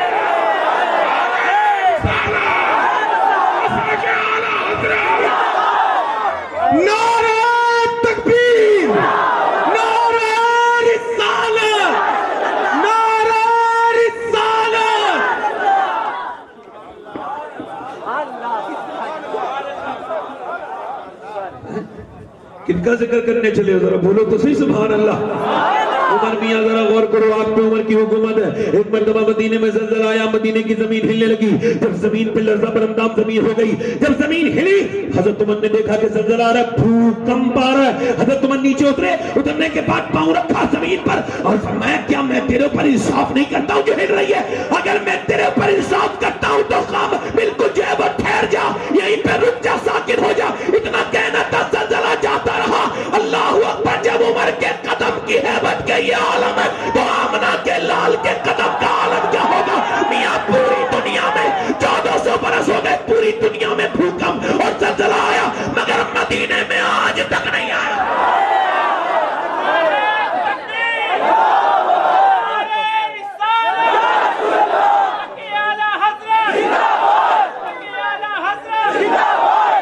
نعرہ تکبیر، نعرہ رسالت، نعرہ رسالت. کن کا ذکر کرنے چلے ہو؟ ذرا بولو تو صحیح سبحان اللہ. عمر میاں ذرا غور کرو، آپ پہ عمر کی حکومت ہے. ایک مرتبہ مدینے میں زلزلہ آیا، مدینے کی زمین ہلنے لگی. جب زمین پہ لرزہ برندام زمین ہو گئی، جب زمین ہلی حضرت عمر نے دیکھا کہ زلزلہ آ رہا ہے، بھوکمپ آ رہا ہے. حضرت عمر نیچے اترے، اترنے کے بعد پاؤں رکھا زمین پر اور فرمایا کیا میں تیرے اوپر انصاف نہیں کرتا ہوں جو ہل رہی ہے؟ اگر میں تیرے اوپر انصاف کرتا ہوں تو خام بالکل جو ہے وہ ٹھہر جا، یہیں پہ رک جا، ساکن ہو جا. اتنا کہنا تھا، زلزلہ جاتا رہا. اللہ اکبر. جب عمر کے قدم کی ہیبت کے یہ عالم ہے تو آمنہ کے لال کے قدم کا عالم کیا ہوگا؟ میاں پوری دنیا میں 1400 برس ہو گئے، پوری دنیا میں بھوکمپ اور زلزلہ آیا مگر مدینے میں آج تک نہیں آیا.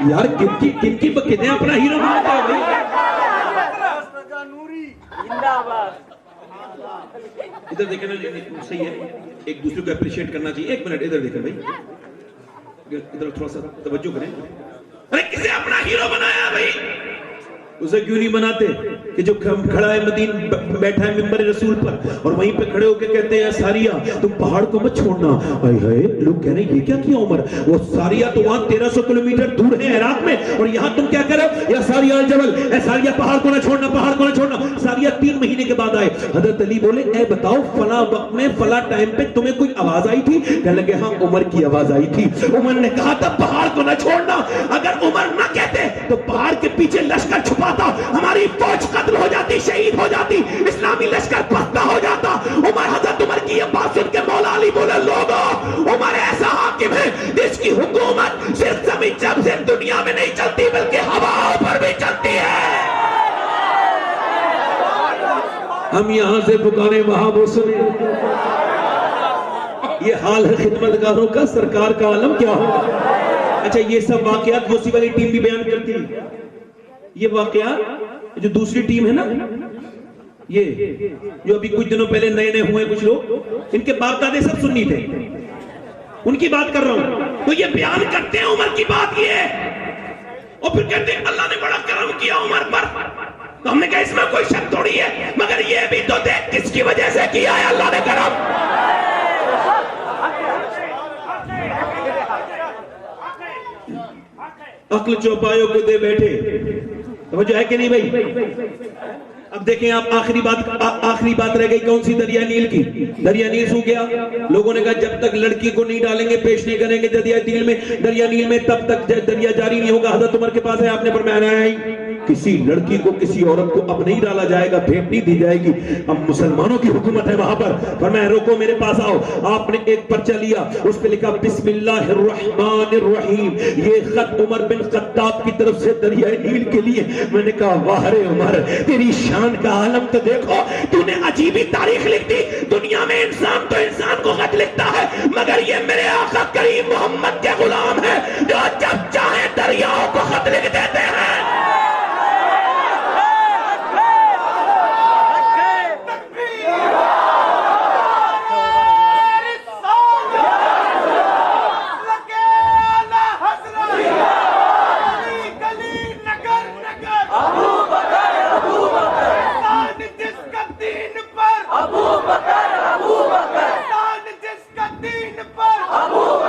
یار کن کی بکتے ہیں اپنا ہیرو بناتا ہے بھائی. ادھر دیکھیں نا، صحیح ہے، ایک دوسرے کو اپریشیٹ کرنا چاہیے. ایک منٹ ادھر دیکھیں بھائی، ادھر تھوڑا سا توجہ کریں. ارے کسے اپنا ہیرو بنایا بھائی؟ اسے کیوں نہیں بناتے کہ جو کھڑا ہے مدین بیٹھا ہے منبر رسول پر اور وہیں پہ کھڑے ہو کے کہتے ہیں ساریہ تم پہاڑ کو مت چھوڑنا. آئے ہائے، لوگ کہہ رہے ہیں یہ کیا کیا عمر؟ وہ ساریہ تو وہاں 1300 کلومیٹر دور ہے عراق میں، اور یہاں تم کیا کہہ رہے ہو؟ یا ساریہ الجبل، اے ساریہ پہاڑ کو نہ چھوڑنا، پہاڑ کو نہ چھوڑنا. ساریہ 3 مہینے کے بعد آئے. حضرت علی بولے اے بتاؤ فلاں وقت میں فلاں ٹائم پہ تمہیں کوئی آواز آئی تھی؟ کہنے لگے ہاں عمر کی آواز آئی تھی. عمر نے کہا تھا پہاڑ کو نہ چھوڑنا. اگر عمر نہ کہتے تو پہاڑ کے پیچھے لشکر چھپاتا، ہماری فوج قتل ہو جاتی، شہید ہو جاتی، اسلامی لشکر پختہ ہو جاتا. حضرت عمر کی یہ بات سن کے مولا علی بولے لوگو عمر ایسا حاکم ہے جس کی حکومت صرف زمین جب صرف دنیا میں نہیں چلتی بلکہ ہواؤں پر بھی چلتی ہے. ہم یہاں سے پکارے وہاں وہ سنے. یہ حال ہے خدمتگاروں کا، سرکار کا عالم کیا ہوگا؟ اچھا یہ سب واقعات موسی والی ٹیم بھی بیان کرتی ہے. یہ واقعات جو دوسری ٹیم ہے نا، یہ جو ابھی کچھ دنوں پہلے نئے نئے ہوئے کچھ لوگ، ان کے باپ دادے سب سنی تھے، ان کی بات کر رہا ہوں. تو یہ بیان کرتے ہیں عمر کی بات یہ ہے، اور پھر کہتے ہیں اللہ نے بڑا کرم کیا عمر پر. تو ہم نے کہا اس میں کوئی شک تھوڑی ہے، مگر یہ بھی تو دیکھ کس کی وجہ سے کیا ہے اللہ نے کرم. عقل چوپایوں کو دے بیٹھے، توجہ ہے کہ نہیں بھائی؟ اب دیکھیں آپ آخری بات رہ گئی کون سی؟ دریا نیل کی. دریا نیل سو گیا. لوگوں نے کہا جب تک لڑکی کو نہیں ڈالیں گے، پیش نہیں کریں گے دریا نیل میں تب تک دریا جاری نہیں ہوگا. حضرت عمر کے پاس ہے، آپ نے فرمایا نہیں، کسی لڑکی کو کسی عورت کو اب نہیں ڈالا جائے گا، بھیٹ نہیں دی جائے گی، اب مسلمانوں کی حکومت ہے وہاں پر. فرمایا روکو میرے پاس آؤ. آپ نے ایک پرچہ لیا، اس پہ لکھا بسم اللہ الرحمن الرحیم، یہ خط عمر بن خطاب کی طرف سے دریائے نیل کے لیے. میں نے کہا واہ رے عمر، تیری شان کا عالم تو دیکھو، تو نے عجیب ہی تاریخ لکھ دی. دنیا میں انسان تو انسان کو خط لکھتا ہے، مگر یہ میرے آقا کریم محمد کے غلام ہیں جو جب چاہیں دریاؤں کو خط لکھ دیتے ہیں.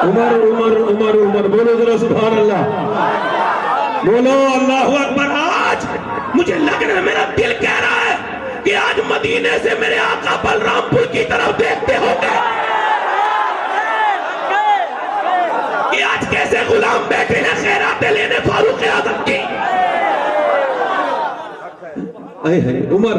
عمر عمر عمر عمر بولو ذرا سبحان اللہ، بولو اللہ اکبر. آج مجھے لگ رہا ہے، میرا دل کہہ رہا ہے کہ آج مدینے سے میرے آقا بلرام پور کی طرف دیکھتے ہو گے کہ آج کیسے غلام بیٹھے ہیں خیراتیں لینے فاروق اعظم کی. اے عمر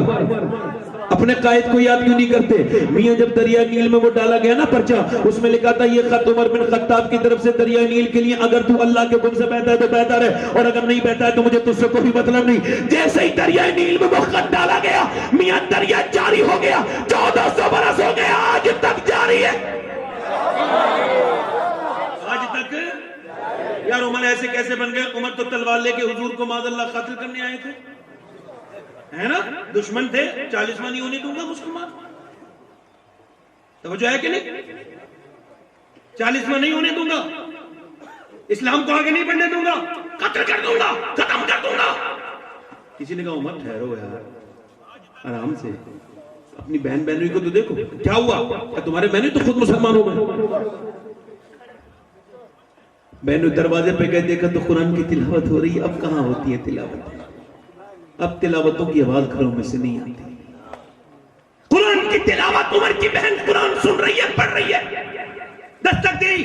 اپنے قائد کو یاد کیوں نہیں کرتے؟ میاں جب دریا نیل میں وہ ڈالا گیا نا پرچہ، اس میں لکھا تھا یہ خط عمر بن خطاب کی طرف سے دریا نیل کے لیے، اگر تو اللہ کے حکم سے بہتا ہے تو بہتر ہے، اور اگر نہیں بہتا ہے تو مجھے تجھ سے کوئی مطلب نہیں. جیسے ہی دریا نیل میں وہ خط ڈالا گیا، میاں دریا جاری ہو گیا. 1400 برس ہو گیا، آج تک جاری ہے. آج تک. یار عمر ایسے کیسے بن گئے؟ عمر تو تلوار لے کے حضور کو معاذ اللہ قتل کرنے آئے تھے، ہے نا؟ دشمن تھے. 40واں نہیں ہونے دوں گا مسلمان. توجہ ہے کہ نہیں؟ 40واں نہیں ہونے دوں گا، اسلام کو آگے نہیں بڑھنے دوں گا، قتل کر دوں گا، ختم کر دوں گا. کسی نے کہا عمر ٹھہرو یار، آرام سے، اپنی بہن بہنوئی کو تو دیکھو کیا ہوا. تمہارے بہنوئی تو خود مسلمان ہو گئے. بہنوئی دروازے پہ گئے، دیکھا تو قرآن کی تلاوت ہو رہی ہے. اب کہاں ہوتی ہے تلاوت؟ اب تلاوتوں کی آواز گھروں میں سے نہیں آتی. قرآن کی تلاوت، عمر کی بہن قرآن سن رہی ہے، پڑھ رہی ہے. دستک دی،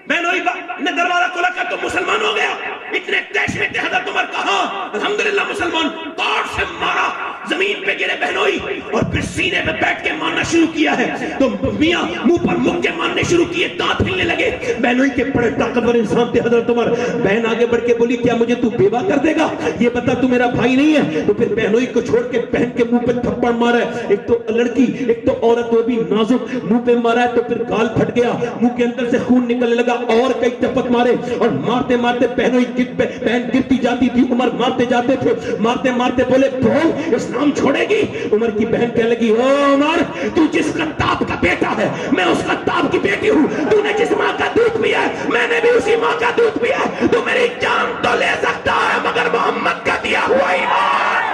بہنوئی نے دروازہ کھولا کر تو مسلمان ہو گیا. اتنے تیش میں تھے حضرت عمر کا، ہاں الحمدللہ مسلمان. کاٹ سے مارا، زمین پہ گرے بہنوئی، اور پھر سینے پہ بیٹھ کے مارنا شروع کیا ہے. تو میاں منہ پر مک کے مارنے شروع کیے، دانت ہلنے لگے. بہنوئی کے بڑے طاقتور انسان تھے حضرت عمر. بہن آگے بڑھ کے بولی کیا مجھے تو بیوہ کر دے گا؟ یہ بتا تو میرا بھائی نہیں ہے. تو پھر بہنوئی کو چھوڑ کے بہن کے منہ پہ تھپڑ مارا ہے. ایک تو لڑکی، ایک تو عورت، وہ بھی نازک، منہ پہ مارا ہے تو پھر گال پھٹ گیا، منہ کے اندر سے خون نکلنے لگا. اور کئی چپت مارے، اور مارتے مارتے بہنوئی بہن گرتی جاتی تھی. عمر مارتے جاتے تھے، مارتے مارتے بولے بول اسلام چھوڑے گی؟ عمر کی بہن کہنے لگی او عمر، تو جس خطاب کا بیٹا ہے میں اس خطاب کی بیٹی ہوں. تو نے جس ماں کا دودھ پیا ہے میں نے بھی اسی ماں کا دودھ پیا ہے. تو میری جان تو لے سکتا ہے مگر محمد کا دیا ہوا ایمان.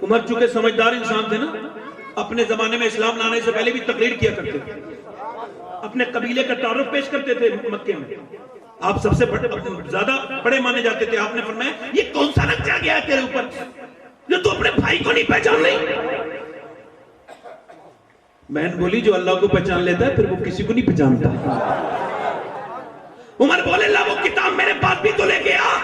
عمر چونکہ سمجھدار انسان تھے نا، اپنے زمانے میں اسلام لانے سے پہلے بھی تقریر کیا کرتے تھے، اپنے قبیلے کا تعارف پیش کرتے تھے مکے میں. آپ سب سے زیادہ بڑے مانے جاتے تھے. آپ نے فرمایا یہ کون سا رنگ چڑھ گیا ہے تیرے اوپر جو تو اپنے بھائی کو نہیں پہچان رہی؟ بہن بولی جو اللہ کو پہچان لیتا ہے پھر وہ کسی کو نہیں پہچانتا. عمر بولے اللہ وہ کتاب میرے پاس بھی تو لے کے آ،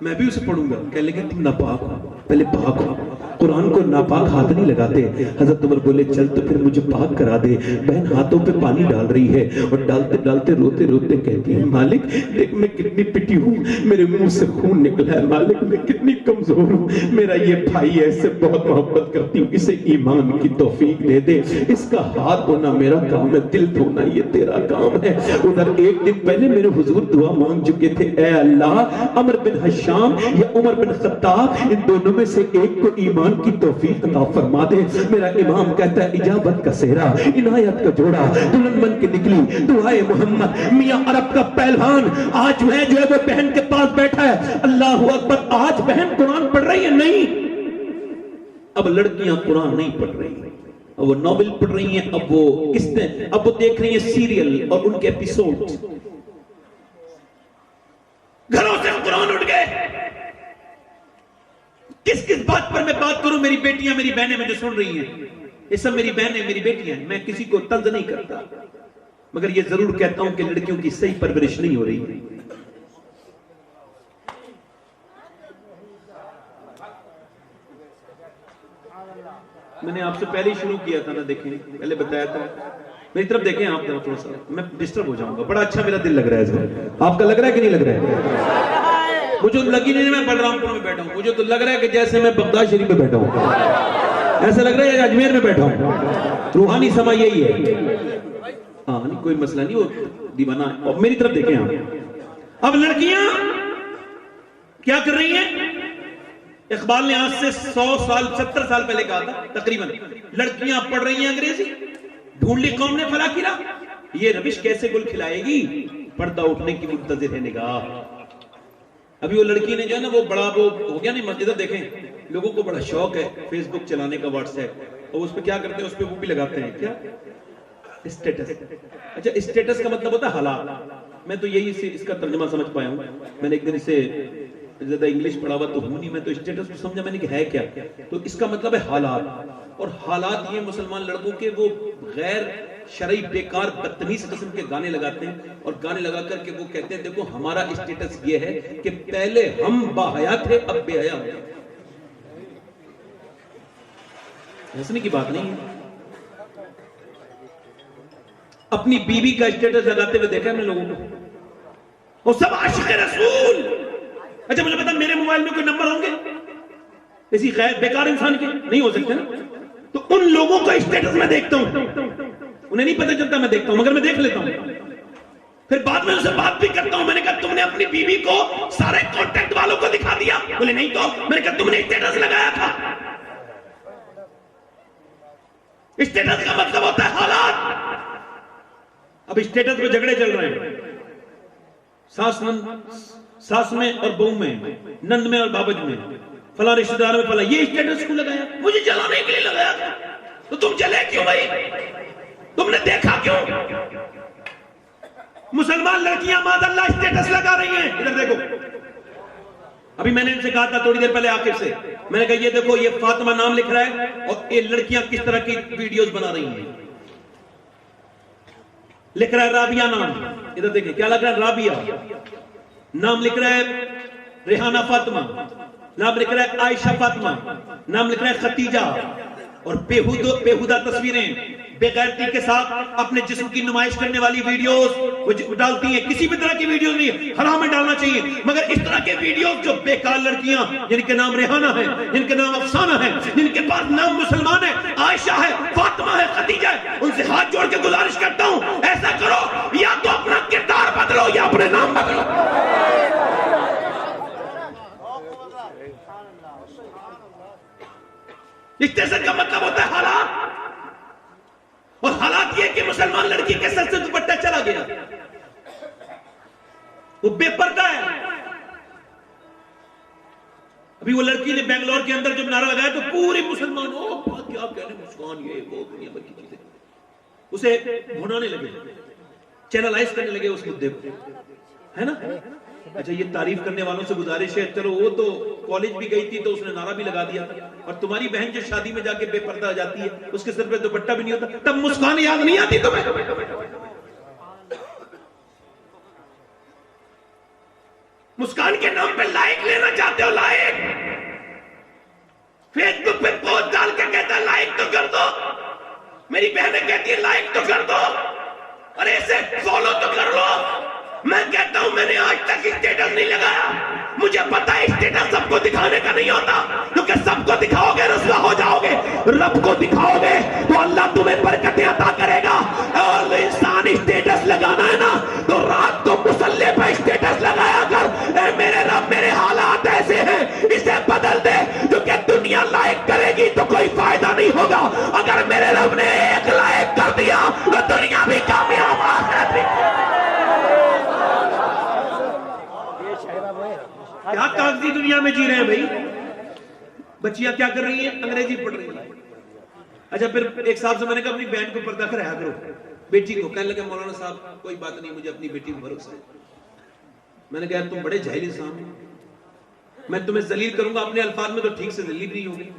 میں بھی اسے پڑھوں گا. کہنے لگے تم ناپاک ہو، پہلے پاک ہو. قرآن کو ناپاک ہاتھ نہیں لگاتے. حضرت عمر بولے چل تو پھر مجھے پاک کرا دے. بہن ہاتھوں پہ پانی ڈال رہی ہے اور ڈالتے ڈالتے روتے روتے کہتی ہے مالک دیکھ میں کتنی پٹی ہوں, میرے منہ سے خون نکلا ہے, مالک میں کتنی کمزور ہوں, میرا یہ بھائی ہے, اس سے بہت محبت کرتی ہوں, اسے ایمان کی توفیق دے دے, اس کا ہاتھ دھونا میرا کام ہے, دل دھونا یہ تیرا کام ہے. ادھر ایک دن پہلے میرے حضور دعا مانگ چکے تھے, اے اللہ عمر بن حشام یا عمر بن خطاب ان دونوں میں سے ایک کو ایمان کی توفیق عطا فرما دے. میرا امام کہتا ہے اجابت کا سہرا, عنایت کا جوڑا, دلہن بن کے نکلی دعائے محمد. میاں عرب کا پہلوان آج جو ہے وہ بہن کے پاس بیٹھا ہے. اللہ اکبر, آج بہن قرآن پڑھ رہی ہے نہیں, اب لڑکیاں قرآن نہیں پڑھ رہی ہیں, اب وہ ناول پڑھ رہی ہیں, اب وہ قسطیں, اب وہ دیکھ رہی ہیں سیریل اور ان کے ایپیسوڈ. گھروں سے قرآن اٹھ گئے. کس کس بات پر میں بات کروں؟ میری بیٹیاں میری بہنیں مجھے سن رہی ہیں, یہ سب میری بہنیں میری بیٹیاں ہیں, میں کسی کو طنز نہیں کرتا, مگر یہ ضرور کہتا ہوں کہ لڑکیوں کی صحیح پرورش نہیں ہو رہی ہے. میں نے آپ سے پہلے ہی شروع کیا تھا نا, دیکھیں پہلے بتایا تھا, میری طرف دیکھیں آپ تھوڑا سا, میں ڈسٹرب ہو جاؤں گا. بڑا اچھا میرا دل لگ رہا ہے اس وقت, آپ کا لگ رہا ہے کہ نہیں لگ رہا ہے؟ مجھے لگی نہیں میں بلرامپور میں بیٹھا ہوں, مجھے تو لگ رہا ہے کہ جیسے میں بغداد شریف میں بیٹھا ہوں, ایسا لگ رہا ہے اجمیر میں بیٹھا ہوں. روحانی سما یہی ہے. ہاں نہیں کوئی مسئلہ نہیں, وہ دیوانہ ہے. اور میری طرف دیکھیں آپ, اب لڑکیاں کیا کر رہی ہیں؟ اقبال نے آج سے 100 سال 70 سال پہلے کہا تھا تقریباً, لڑکیاں پڑھ رہی ہیں انگریزی, ڈھونڈ لی قوم نے فلاں کی راہ, یہ روش کیسے گل کھلائے گی, پردہ اٹھنے کی منتظر ہے نگاہ. ابھی وہ لڑکی نے جو ہے نا وہ بڑا وہ ہو گیا نہیں, ادھر دیکھیں لوگوں کو بڑا شوق ہے فیس بک چلانے کا, واٹس ایپ, اور اس پہ کیا کرتے ہیں, اس پہ وہ بھی لگاتے ہیں کیا اسٹیٹس. اچھا اسٹیٹس کا مطلب ہوتا ہے حالات. میں تو یہی اس کا ترجمہ سمجھ پایا ہوں. میں نے ایک دن اسے زیادہ انگلش پڑھا ہوا تو ہوں نہیں, میں تو اسٹیٹس کو سمجھا میں نے کہ ہے کیا, تو اس کا مطلب ہے حالات. اور حالات یہ مسلمان لڑکوں کے وہ غیر شرعی بیکار بدتمیز قسم کے گانے لگاتے ہیں, اور گانے لگا کر کے وہ کہتے ہیں دیکھو ہمارا اسٹیٹس یہ ہے کہ پہلے ہم باحیا تھے اب بے حیا ہو گئے. ہنسنے کی بات نہیں ہے. اپنی بیوی کا اسٹیٹس لگاتے ہوئے دیکھا ہے میں لوگوں کو, وہ سب عاشق رسول. اچھا مجھے پتا میرے موبائل میں کوئی نمبر ہوں گے اسی غیر بیکار انسان کے, نہیں ہو سکتے نا, تو ان لوگوں کا اسٹیٹس میں دیکھتا ہوں, انہیں نہیں پتہ چلتا میں دیکھتا ہوں, مگر میں دیکھ لیتا ہوں. پھر بعد میں ان سے بات بھی کرتا ہوں, میں نے کہا تم نے اپنی بیوی کو سارے کانٹیکٹ والوں کو دکھا دیا؟ بولے نہیں. تو میں نے کہا تم نے اسٹیٹس لگایا تھا. اسٹیٹس کا مطلب ہوتا ہے حالات. اب اسٹیٹس پہ جھگڑے چل رہے ہیں, ساس میں اور بہو میں, نند میں اور بابج میں, فلاں رشتہ دار میں فلاں. یہ اسٹیٹس کو لگایا, مجھے جلانے کے لیے لگایا تھا. تو تم جلے کیوں بھائی, تم نے دیکھا کیوں؟ مسلمان لڑکیاں ماذ اللہ اسٹیٹس لگا رہی ہیں. ادھر دیکھو, ابھی میں نے ان سے کہا تھا تھوڑی دیر پہلے عاقب سے, میں نے کہا یہ دیکھو یہ فاطمہ نام لکھ رہا ہے اور یہ لڑکیاں کس طرح کی ویڈیوز بنا رہی ہیں. لکھ رہا ہے رابعہ نام, ادھر دیکھیں کیا لکھ رہا ہے, رابعہ نام لکھ رہا ہے, ریحانہ فاطمہ نام لکھ رہا ہے, عائشہ فاطمہ نام لکھ رہا ہے, خدیجہ. اور بےہودہ تصویریں بے غیرتی کے ساتھ اپنے جسم کی نمائش کرنے والی ویڈیوز وہ ڈالتی ہیں. کسی بھی طرح کی ویڈیوز نہیں, حرام میں ڈالنا چاہیے, مگر اس طرح کے ویڈیوز جو بیکار لڑکیاں جن کے نام ریحانہ ہے, جن کے نام افسانہ ہے, جن کے پاس نام مسلمان ہے, عائشہ ہے, فاطمہ ہے, خدیجہ ہے, ان سے ہاتھ جوڑ کے گزارش کرتا ہوں ایسا کرو, یا تو اپنا کردار بدلو یا اپنے نام بدلو. اسٹیٹس کا مطلب ہوتا ہے حالات. اور حالات یہ کہ مسلمان لڑکی کے سر سے دوپٹہ چلا گیا, وہ بے پردہ ہے. ابھی وہ لڑکی نے بنگلور کے اندر جب نعرہ لگایا تو پوری مسلمان کیا کہنے مسکان یہ وہ دنیا بھر کی چیزیں اسے بھنانے لگے, چینلائز کرنے لگے اس مدے کو, ہے نا. اچھا یہ تعریف کرنے والوں سے گزارش ہے, چلو وہ تو کالج بھی گئی تھی تو اس نے نعرہ بھی لگا دیا, اور تمہاری بہن جو شادی میں جا کے بے پردہ جاتی ہے اس کے سر پہ دوپٹہ بھی نہیں ہوتا, تب مسکان یاد نہیں آتی تمہیں؟ مسکان کے نام پہ لائق لینا چاہتے ہو, لائق, فیس بک پہ پوسٹ ڈال کے کہتا ہے لائک تو کر دو، میری بہنیں کہتی ہے لائک تو کر دو، اور ایسے فالو تو کر لو. میں کہتا ہوں میں نے آج تک اسٹیٹس نہیں لگایا. مجھے پتا ہے اسٹیٹس سب کو دکھانے کا نہیں ہوتا، کیونکہ سب کو دکھاؤ گے رسوا ہو جاؤ گے. رب کو دکھاؤ گے تو اللہ تمہیں برکتیں عطا کرے گا. اور انسان اسٹیٹس لگانا ہے نا تو رات کو مصلی پہ اسٹیٹس لگایا کر، اے میرے رب میرے حالات ایسے ہیں اسے بدل دے، کیونکہ دنیا لائک کرے گی تو کوئی فائدہ نہیں ہوگا. اگر میرے رب نے ایک لائک کر دیا تو دنیا بھی کامیاب آخرت بھی. کیا کاغذی دنیا میں جی رہے ہیں بھائی. بچیاں کیا کر رہی ہیں؟ انگریزی پڑھ رہی ہیں. اچھا پھر ایک صاحب سے میں نے کہا اپنی بہن کو پردہ کرایا کرو، بیٹی کو. کہنے لگا مولانا صاحب کوئی بات نہیں، مجھے اپنی بیٹی کو بھروسہ ہے. میں نے کہا تم بڑے جاہل انسان ہو، میں تمہیں ذلیل کروں گا اپنے الفاظ میں تو ٹھیک سے ذلیل نہیں ہوگی.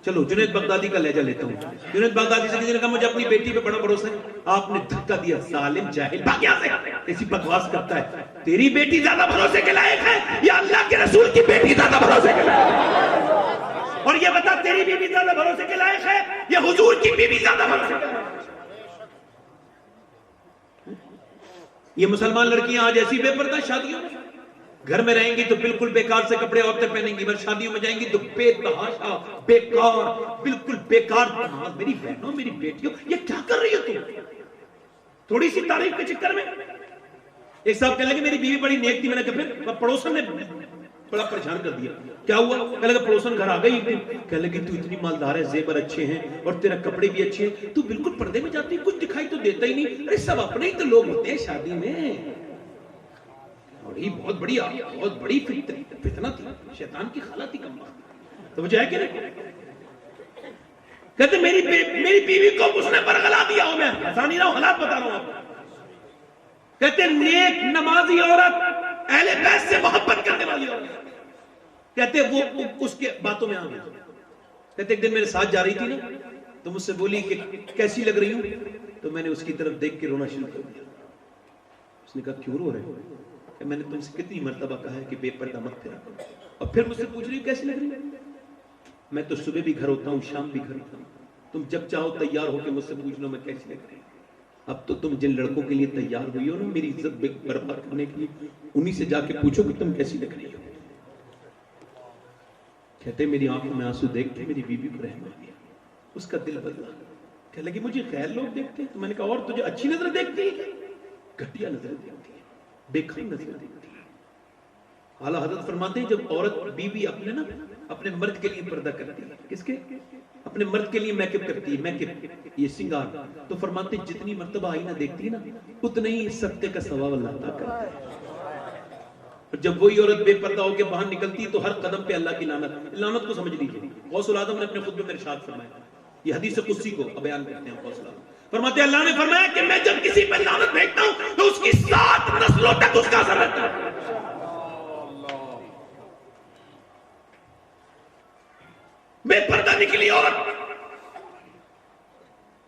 چلو جنید بغدادی کا لہجہ لیتا ہوں. جنید بغدادی سے کسی نے کہا مجھے اپنی بیٹی پہ بڑا بھروسہ ہے. آپ نے دھکا دیا، ظالم جاہل بھاگ یہاں سے، ایسی بکواس کرتا ہے. تیری بیٹی زیادہ بھروسے کے لائق ہے یا اللہ کے رسول کی بیٹی زیادہ بھروسے کے لائق ہے؟ اور یہ بتا تیری بیوی زیادہ بھروسے کے لائق ہے یا حضور کی بیوی زیادہ بھروسے کے لائق ہے؟ یہ مسلمان لڑکیاں آج ایسی بے پردہ شادیوں میں گھر میں رہیں گی تو بالکل بیکار سے کپڑے عورتیں پہنیں گی، مگر شادیوں میں جائیں گی تو بے تحاشا بیکار، بالکل بیکار. میری بہنوں میری بیٹیوں یہ کیا کر رہی ہو تم؟ تھوڑی سی تعریف کے چکر میں. ایک صاحب کہنے لگے میری بیوی بڑی نیک تھی. میں نے کہا پھر پڑوسن نے بڑا پریشان کر دیا. کیا ہوا؟ کہنے لگا پڑوسن گھر آ گئی. کہنے لگے تو اتنی مالدار ہے، زیور اچھے ہیں اور تیرا کپڑے بھی اچھے ہیں، تو بالکل پردے میں جاتی، کچھ دکھائی تو دیتا ہی نہیں. ارے سب اپنے ہی تو لوگ ہوتے ہیں شادی میں. بہت بڑی فتنہ تھی، شیطان کی خالہ تھی. کم تو مجھے ہے کہ نہیں؟ کہتے میری بیوی کو اس نے برگلا دیا ہو. میں ہنسا نہیں رہا ہوں، حالات بتا رہا ہوں آپ کو. کہتے نیک نمازی عورت، اہل بیت سے محبت کرنے والی عورت. کہتے وہ اس کے باتوں میں آ گئی. کہتے ایک دن میرے ساتھ جا رہی تھی نا تو مجھ سے بولی کہ کیسی لگ رہی ہوں؟ تو میں نے اس کی طرف دیکھ کے رونا شروع کر دیا. اس نے کہا کیوں رو رہے ہو؟ کہ میں نے تم سے کتنی مرتبہ کہا ہے کہ بے پردہ مت پھرا کرو، اور پھر مجھ سے پوچھ رہی ہوں کیسی لگ رہی ہے؟ میں تو صبح بھی گھر ہوتا ہوں، شام بھی گھر ہوتا ہوں. تم جب چاہو تیار ہو کے مجھ سے پوچھ لو میں کیسی لگ رہی ہوں. اب تو تم جن لڑکوں کے لیے تیار ہوئی ہو نا میری عزت برباد کرنے کے لیے، انہی سے جا کے پوچھو کہ تم کیسی لگ رہی ہو. کہتے میری آنکھوں میں آنسو دیکھ کے میری بیوی کو رحم آ گیا، اس کا دل بدلا. کہنے لگی مجھے غیر لوگ دیکھتے ہیں. تو میں نے کہا اور تجھے اچھی نظر دیکھتی ہے؟ گھٹیا نظر دیکھتی ہے، بےخم نظر دیکھتی ہے. اعلیٰ حضرت فرماتے ہیں جب عورت بیوی اپنے مرد کے لیے پردہ کرتی ہے، کس کے؟ اپنے مرد کے لیے میک اپ کرتی ہے، میک اپ یہ سنگار، تو فرماتے ہیں جتنی مرتبہ آئینہ دیکھتی ہے نا اتنا ہی صدقے کا ثواب اللہ عطا کرتا ہے. اور جب وہی عورت بے پردہ ہو کے باہر نکلتی تو ہر قدم پہ اللہ کی لعنت کو سمجھ لیجیے. غوث العظم نے اپنے خطبے میں ارشاد فرمایا، یہ حدیث قدسی کو بیان کرتے ہیں غوث العظم. فرماتے ہیں اللہ نے فرمایا کہ میں جب کسی پہ لعنت بھیجتا ہوں تو اس کی 7 نسلوں تک اس کا اثر رہتا ہے. بے پردہ نکلی عورت.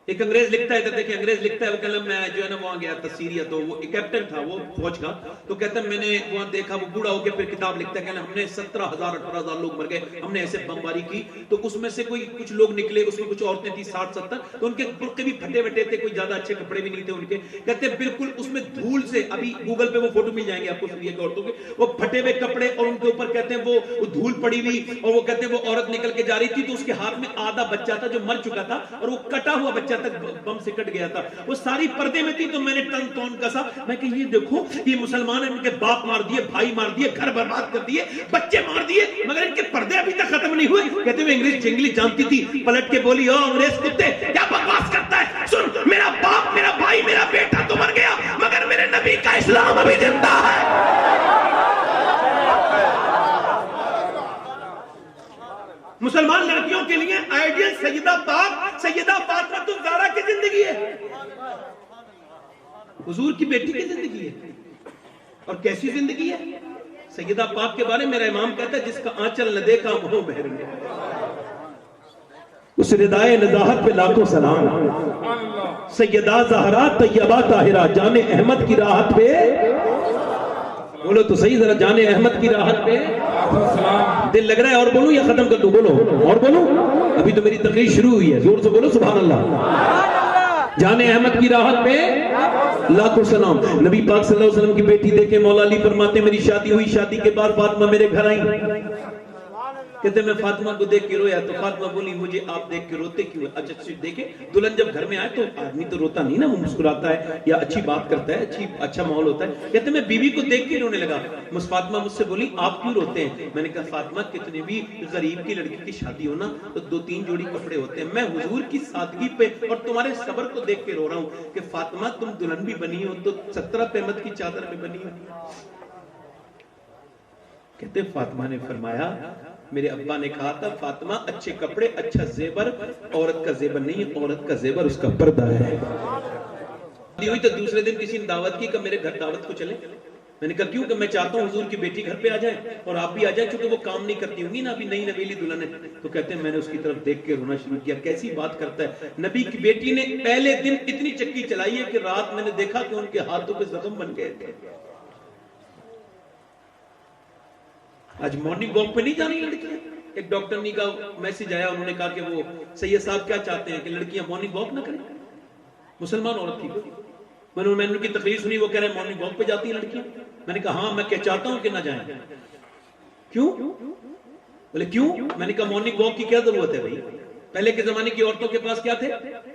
ایک انگریز لکھتا ہے، دیکھیں انگریز لکھتا ہے، وہ کہتا ہے میں جو ہے نا وہاں گیا تھا سیریا، تو وہ ایک کیپٹن تھا وہ فوج کا، تو کہتا ہے میں نے وہاں دیکھا، وہ بوڑھا ہو کے پھر کتاب لکھتا ہے، کہنا ہم نے 17,000 18,000 لوگ مر گئے، ہم نے ایسے بمباری کی، تو اس میں سے کوئی کچھ لوگ نکلے، اس میں کچھ عورتیں تھی 60 70، تو ان کے برقعے بھی پھٹے وٹے تھے، کوئی زیادہ اچھے کپڑے بھی نہیں تھے ان کے. کہتے ہیں بالکل اس میں دھول سے، ابھی گوگل پہ وہ فوٹو مل جائیں گے آپ کو سیریا کی عورتوں کے، وہ پھٹے ہوئے کپڑے اور ان کے اوپر کہتے ہیں وہ دھول پڑی ہوئی، اور وہ کہتے ہیں وہ عورت نکل کے جا رہی تھی تو اس کے ہاتھ میں آدھا بچہ تھا جو مر چکا تھا، اور وہ کٹا ہوا بچہ تک بم سے کٹ گیا تھا، وہ ساری پردے میں تھی. تو میں نے ٹن ٹون کسا، میں کہ یہ دیکھو یہ مسلمان ہیں، ان کے باپ مار دیے، بھائی مار دیے، گھر برباد کر دیے، بچے مار دیے، مگر ان کے پردے ابھی تک ختم نہیں ہوئے. کہتے ہیں انگریز جنگلی جانتی تھی، پلٹ کے بولی او انگریز کتے کیا بکواس کرتا ہے، سن میرا باپ میرا بھائی میرا بیٹا تو مر گیا مگر میرے نبی کا اسلام ابھی زندہ ہے. مسلمان لڑکیوں کے لیے آئیڈیل سیدہ پاک سیدہ فاطمہ الزہرا کی زندگی ہے، حضور کی بیٹی کی زندگی ہے. اور کیسی زندگی ہے؟ سیدہ پاک کے بارے میں میرا امام کہتا ہے جس کا آنچل نہ دیکھا وہ بہر گیا. اس ردائے نزاہت پہ لاکھوں سلام. سیدہ زہرا طیبہ طاہرہ جان احمد کی راحت پہ بولو تو صحیح ذرا جان احمد کی راحت پہ دل لگ رہا ہے؟ اور بولوں یا ختم کر دوں؟ بولو اور بولوں، ابھی تو میری تقریر شروع ہوئی ہے، زور سے بولو سبحان اللہ۔ جان احمد کی راحت پہ لاکھوں سلام۔ نبی پاک صلی اللہ علیہ وسلم کی بیٹی دیکھیں، مولا علی فرماتے میری شادی ہوئی، شادی کے بعد فاطمہ میرے گھر آئی، کہتے میں فاطمہ کو دیکھ کے رویا، تو فاطمہ بولی مجھے آپ دیکھ کے روتے کیوں؟ اچھا دیکھیں دلہن جب گھر میں آئے تو آدمی تو روتا نہیں نا، وہ مسکراتا ہے یا اچھی بات کرتا ہے، اچھا ماحول ہوتا ہے۔ کہتے میں بیوی کو دیکھ کے رونے لگا۔ فاطمہ مجھ سے بولی آپ کیوں روتے ہیں؟ میں نے کہا فاطمہ کتنے بھی غریب کی لڑکی کی شادی ہو نا تو 2-3 جوڑی کپڑے ہوتے ہیں، میں حضور کی سادگی پہ اور تمہارے صبر کو دیکھ کے رو رہا ہوں کہ فاطمہ تم دلہن بھی بنی ہو تو 17 پیمت کی چادر میں بنی ہو۔ کہتے فاطمہ نے فرمایا میرے ابا نے کہا تھا فاطمہ اچھے کپڑے اچھا زیور عورت کا زیور نہیں ہے، عورت کا زیور اس کا پردہ ہے۔ ہوئی تو دوسرے دن کسی نے دعوت کی کہ میرے گھر دعوت کو چلے۔ میں نے کہا کیوں؟ کہ میں چاہتا ہوں حضور کی بیٹی گھر پہ آ جائے اور آپ بھی آ جائیں، چونکہ وہ کام نہیں کرتی ہوں گی نا، ابھی نئی نویلی دلہن ہے۔ تو کہتے ہیں میں نے اس کی طرف دیکھ کے رونا شروع کیا، کیسی بات کرتا ہے۔ نبی کی بیٹی نے پہلے دن اتنی چکی چلائی ہے کہ رات میں نے دیکھا کہ ان کے ہاتھوں پہ زخم بن گئے تھے۔ آج مارننگ واک پہ نہیں جانی لڑکیاں؟ ایک ڈاکٹر کا میسج آیا، انہوں نے کہا کہ وہ سید صاحب کیا چاہتے ہیں کہ لڑکیاں مارننگ واک نہ کریں؟ مسلمان عورت تھی، میں نے ان کی تقریر سنی، وہ کہہ رہے ہیں مارننگ واک پہ جاتی ہیں لڑکیاں۔ میں نے کہا ہاں میں کیا چاہتا ہوں کہ نہ جائیں۔ کیوں؟ بولے کیوں؟ میں نے کہا مارننگ واک کی کیا ضرورت ہے بھائی؟ پہلے کے زمانے کی عورتوں کے پاس کیا تھے؟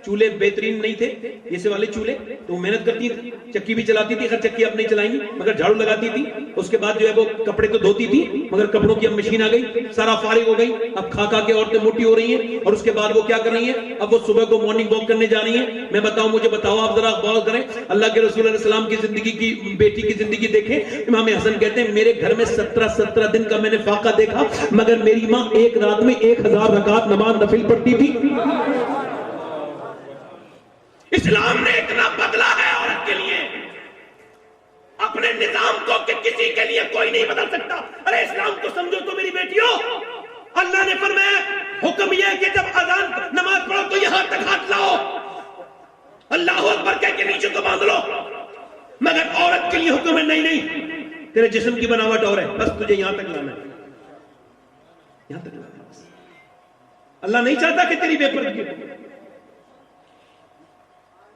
چولہے بہترین نہیں تھے یہ سے والے چولہے، تو وہ محنت کرتی تھی، چکی بھی چلاتی تھی، خیر چکی اب نہیں چلائیں گی مگر جھاڑو لگاتی تھی، اس کے بعد جو ہے وہ کپڑے تو دھوتی تھی مگر کپڑوں کی اب مشین آ گئی، سارا فارغ ہو گئی، اب کھا کھا کے عورتیں موٹی ہو رہی ہیں، اور اس کے بعد وہ کیا کر رہی ہیں؟ اب وہ صبح کو مارننگ واک کرنے جا رہی ہیں۔ میں بتاؤں، مجھے بتاؤ، آپ ذرا غور کریں، اللہ کے رسول علیہ السلام کی زندگی کی بیٹی کی زندگی دیکھیں۔ امام حسن کہتے ہیں میرے گھر میں 17 دن کا میں نے فاقہ دیکھا مگر میری ماں ایک رات میں 1000 رکعت نماز نفل پڑھتی تھی۔ اسلام نے اتنا بدلا ہے عورت کے لیے اپنے نظام کو کہ کسی کے لیے کوئی نہیں بدل سکتا۔ ارے اسلام کو سمجھو تو میری بیٹیوں، اللہ نے فرمایا حکم یہ ہے کہ جب اذان نماز پڑھو تو یہاں تک ہاتھ لاؤ، اللہ اکبر کہہ کے نیچے کو باندھ لو، مگر عورت کے لیے حکم ہے نہیں، تیرے جسم کی بناوٹ اور ہے، بس تجھے یہاں تک لانا ہے، یہاں تک لانا ہے۔ اللہ نہیں چاہتا کہ تیری بے پردگی ہو۔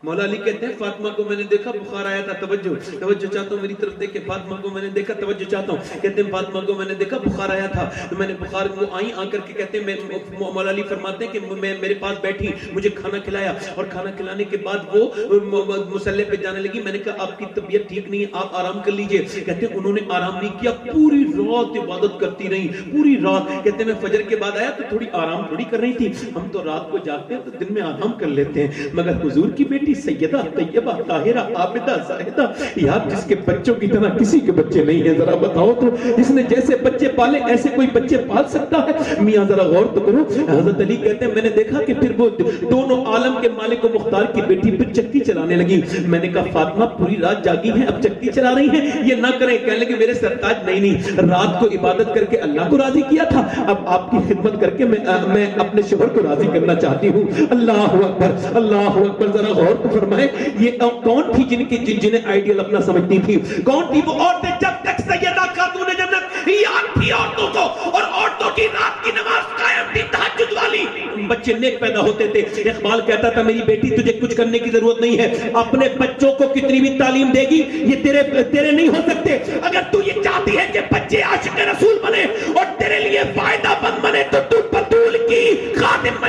مولا علی کہتے ہیں فاطمہ کو میں نے دیکھا بخار آیا تھا، توجہ چاہتا ہوں میری طرف دیکھیں، فاطمہ کو میں نے دیکھا، توجہ چاہتا ہوں، کہتے ہیں فاطمہ کو میں نے دیکھا بخار آیا تھا، تو میں نے بخار وہ آئیں آ کر کے کہتے ہیں مولا علی فرماتے ہیں کہ میں میرے پاس بیٹھی، مجھے کھانا کھلایا اور کھانا کھلانے کے بعد وہ مصلی پہ جانے لگی۔ میں نے کہا آپ کی طبیعت ٹھیک نہیں ہے، آپ آرام کر لیجئے۔ کہتے ہیں انہوں نے آرام نہیں کیا، پوری رات عبادت کرتی رہی، پوری رات۔ کہتے ہیں میں فجر کے بعد آیا تو تھوڑی آرام تھوڑی کر رہی تھی، ہم تو رات کو جاگتے ہیں تو دن میں آرام کر لیتے ہیں، مگر حضور کی بیٹی سیدہ طیبہ طاہرہ عابدہ زاہدہ، یار جس کے بچوں کی طرح کسی کے بچے نہیں ہیں، ذرا بتاؤ تو جس نے جیسے بچے پالے ایسے کوئی بچے پال سکتا ہے؟ میاں ذرا غور تو کرو۔ حضرت علی کہتے ہیں میں نے دیکھا کہ پھر وہ دونوں عالم کے مالک و مختار کی بیٹی پھر چکی چلانے لگی۔ میں نے کہا فاطمہ پوری رات جاگی ہیں، اب چکی چلا رہی ہیں، یہ نہ کریں۔ کہنے لگے میرے سرتاج نہیں، رات کو عبادت کر کے اللہ کو راضی کیا تھا، اب آپ کی خدمت کر کے میں اپنے شوہر کو راضی کرنا چاہتی ہوں۔ اللہ اکبر، اللہ اکبر، ذرا غور تو فرمائے یہ کون تھی جنہیں آئیڈیل اپنا سمجھتی تھی؟ کون تھی وہ عورتیں جب تک سیدہ خاتون جنت یاد تھی عورتوں کو، اور عورتوں کی رات کی نماز قائم تھی تہجد والی، بچے نیک پیدا ہوتے تھے۔ اقبال کہتا تھا میری بیٹی تجھے کچھ کرنے کی ضرورت نہیں ہے، اپنے بچوں کو کتنی بھی تعلیم دے گی یہ تیرے نہیں ہو سکتے۔ اگر تو یہ چاہتی ہے کہ بچے عاشق رسول بنے اور تیرے لیے فائدہ مند بنے تو تو بطول کی خادمہ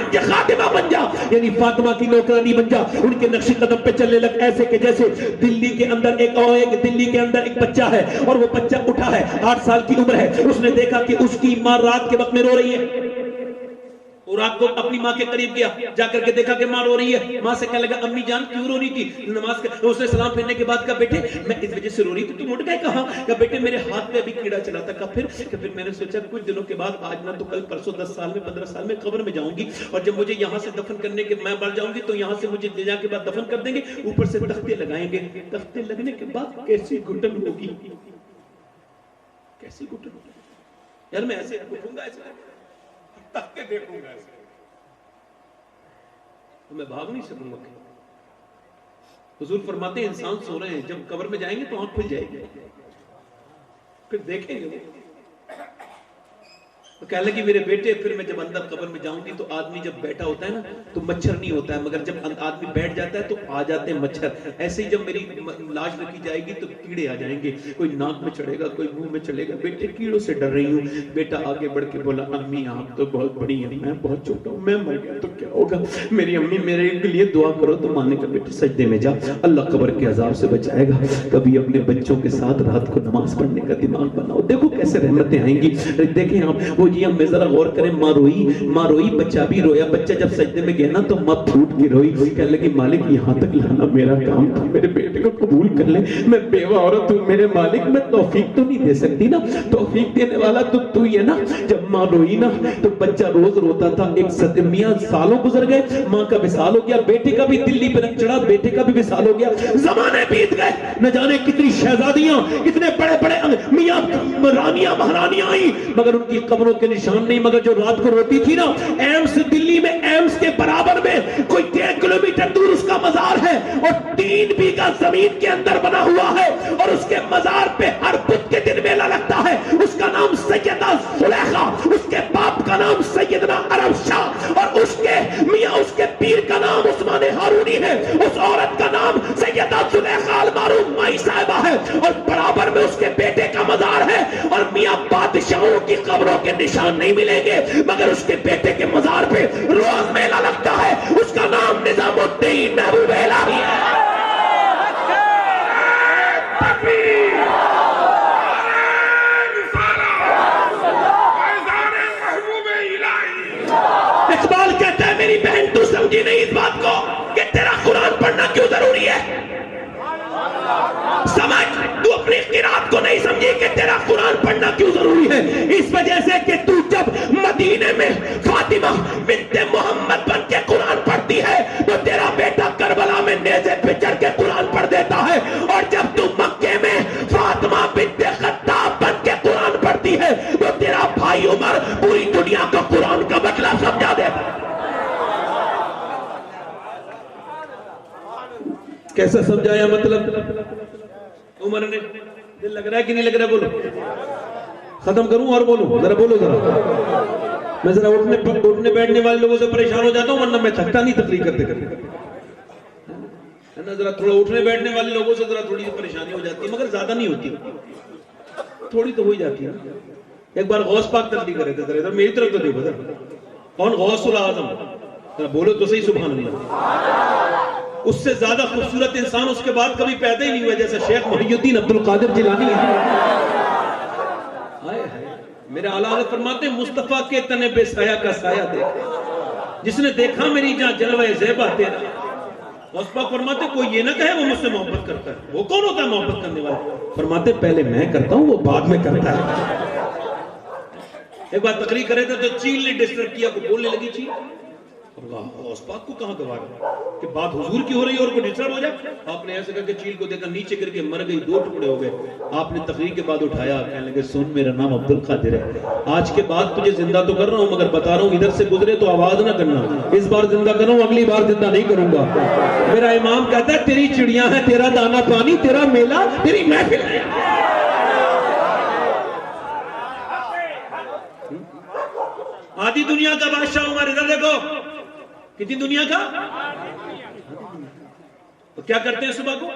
بن جا، یعنی فاطمہ کی نوکرانی بن جا، ان کے نقش قدم پہ چلنے لگ، ایسے کہ جیسے دلی کے اندر ایک بچہ ہے اور وہ بچہ اٹھا ہے، 8 سال کی عمر ہے، اس نے دیکھا کہ اس کی ماں رات کے وقت میں رو رہی ہے، اور رات کو اپنی ماں کے قریب گیا، جا کر کے دیکھا کہ ماں رو رہی ہے، ماں سے کہنے لگا امی جان کیوں رو رہی تھی؟ نماز کے اس نے سلام پھیرنے کے بعد کہا بیٹے میں اس وجہ سے رو رہی تھی، تم اٹھ گئے کہاں؟ کہا بیٹے میرے ہاتھ پہ ابھی کیڑا چلا تھا۔ کہا پھر میں نے سوچا کچھ دنوں کے بعد آج نہ تو کل پرسوں 10 سال میں 15 سال میں قبر میں جاؤں گی، اور جب مجھے یہاں سے دفن کرنے کے میں مر جاؤں گی تو یہاں سے مجھے لے جا کے بعد دفن کر دیں گے، اوپر سے تختے لگائیں گے، تختے لگنے کے بعد کیسی گھٹن ہوگی، کیسی گھٹن ہوگی، یار میں ایسے گھٹوں گا، ایسے تختے دیکھوں گا، ایسے تو میں بھاگ نہیں سکوں گا۔ حضور فرماتے ہیں انسان سو رہے ہیں، جب قبر میں جائیں گے تو آنکھ کھل جائے گی، پھر دیکھیں گے وہ کہنے لگی میرے بیٹے پھر میں جب اندر قبر میں جاؤں گی تو آدمی جب بیٹھا ہوتا ہے نا تو مچھر نہیں ہوتا ہے، مگر جب آدمی بیٹھ جاتا ہے تو آ جاتے ہیں مچھر. ایسے ہی جب میری لاش رکھی جائے گی تو کیڑے آ جائیں گے، کوئی ناک میں چڑھے گا، کوئی منہ میں چلے گا. بیٹے کیڑوں سے ڈر رہی ہوں. بیٹا آگے بڑھ کے بولا امی آپ تو بہت بڑی ہیں، میں بہت چھوٹا ہوں، میں مر گیا تو کیا ہوگا؟ میری امی میرے لیے دعا کرو. تو ماں نے کہا بیٹے سجدے میں جا، اللہ قبر کے عذاب سے بچائے گا. کبھی اپنے بچوں کے ساتھ رات کو نماز پڑھنے کا دماغ بناؤ، دیکھو کیسے رحمتیں آئیں گی. دیکھیں آپ وہ جی ہم ذرا غور کریں، ماں روئی بچہ بھی رویا. بچہ جب سجدے میں گیا نا تو ماں پھوٹ کے روئی، کہنے لگی مالک یہاں تک لانا میرا کام تھا، میرے بیٹے کو قبول کر لے، میں بیوہ عورت ہوں میرے مالک، میں توفیق تو نہیں دے سکتی نا، توفیق دینے والا تو ہی ہے نا. جب ماں روئی نا تو بچہ روز روتا تھا. ایک میاں سالوں گزر گئے، ماں کا وصال ہو گیا، بیٹے کا بھی دلی پہ رنگ چڑھا، بیٹے کا بھی وصال ہو گیا. زمانے بیت گئے، نہ جانے کتنی شہزادیاں، کتنے بڑے بڑے میاں رانیاں مہارانیاں آئیں، مگر ان کی قبروں کے نشان نہیں. مگر جو رات کو روتی تھی نا، ایمس دلی میں ایمس کے برابر میں کوئی 1.5 کلومیٹر دور اس کا مزار ہے اور 3 بیگھہ زمین کے اندر بنا ہوا ہے، اور اس کے مزار پہ ہر بدھ کے دن میلہ لگتا ہے. اس کا نام سیدہ زلیخا، اس کے باپ کا نام سیدنا عرب شاہ، اور اس کے میاں اس کے پیر کا نام عثمان ہارونی ہے. اس عورت کا نام سیدہ زلیخا المعروف مائی صاحبہ ہے، اور برابر میں اس کے بیٹے کا مزار ہے. اور میاں بادشاہوں کی قبروں کے نشان نہیں ملیں گے، مگر اس کے بیٹے کے مزار پہ روز میلہ لگتا ہے. اس کا نام نظام الدین محبوب الہی ہے. اقبال کہتا ہے میری بہن تو سمجھی نہیں اس بات کو کہ تیرا قرآن پڑھنا کیوں ضروری ہے. سمجھ، تو اپنی قرآت کو نہیں سمجھی کہ تیرا قرآن پڑھنا کیوں ضروری ہے. اس وجہ سے کہ تو جب مدینے میں فاطمہ بنت محمد بن کے قرآن پڑھتی ہے تو تیرا بیٹا کربلا میں نیزے پہ چڑھ کے قرآن پڑھ دیتا ہے، اور جب تو مکے میں فاطمہ بنت خطاب بن کے قرآن پڑھتی ہے تو تیرا بھائی عمر پوری دنیا کو قرآن کا مطلب سمجھا دیتا ہے. کیسا سمجھایا مطلب عمر نے؟ دل لگ رہا ہے کہ نہیں لگ رہا؟ بولو. ختم کروں اور بولوں؟ ذرا بولو ذرا. میں ذرا اٹھنے بیٹھنے والے لوگوں سے پریشان ہو جاتا ہوں، ورنہ میں تھکتا نہیں تقریر کرتے کرتے. ذرا تھوڑا اٹھنے بیٹھنے والے لوگوں سے ذرا تھوڑی پریشانی ہو جاتی ہے، مگر زیادہ نہیں ہوتی، تھوڑی تو ہو ہی جاتی ہے. ایک بار غوث پاک تقریر کر رہے تھے، ذرا میری طرف تو دیکھو ذرا. کون؟ غوث الاعظم. ذرا بولو تو صحیح سبحان اللہ. اس سے زیادہ خوبصورت انسان اس کے بعد کبھی پیدا ہی نہیں ہوا جیسا شیخ محی الدین عبد القادر جیلانی ہے. میرے اعلیٰ حضرت فرماتے ہیں مصطفیٰ کے تنے بے سایہ کا سایہ دیکھ، جس نے دیکھا میری جہاں جلوہ زیبا تیرا. غوث پاک فرماتے کوئی یہ نہ کہے وہ مجھ سے محبت کرتا ہے. وہ کون ہوتا ہے محبت کرنے والا؟ فرماتے پہلے میں کرتا ہوں، وہ بعد میں کرتا ہے. ایک بار تقریر کرے تھے تو چیل نے ڈسٹرب کیا، کو بولنے لگی چیل. غوث پاک کو کہاں گوارا کہ بات حضور کی ہو رہی ہے اور کوئی ڈسٹرب ہو جائے. آپ نے ایسے کہا کہ چیل کو دیکھا نیچے گر کے مر گئی، 2 ٹکڑے ہو گئے. آپ نے تقریر کے بعد اٹھایا، کہنے لگے سن میرا نام عبد القادر ہے، آج کے بعد تجھے زندہ تو کر رہا ہوں مگر بتا رہا ہوں ادھر سے گزرے تو آواز نہ کرنا. اس بار زندہ کر رہا ہوں، اگلی بار زندہ نہیں کروں گا. میرا امام کہتا ہے تیری چڑیاں ہیں، تیرا دانا پانی، تیرا میلہ، تیری محفل ہے. آدھی دنیا کا بادشاہ عمر، ادھر دیکھو کتنی دنیا کا. تو کیا کرتے ہیں صبح کو؟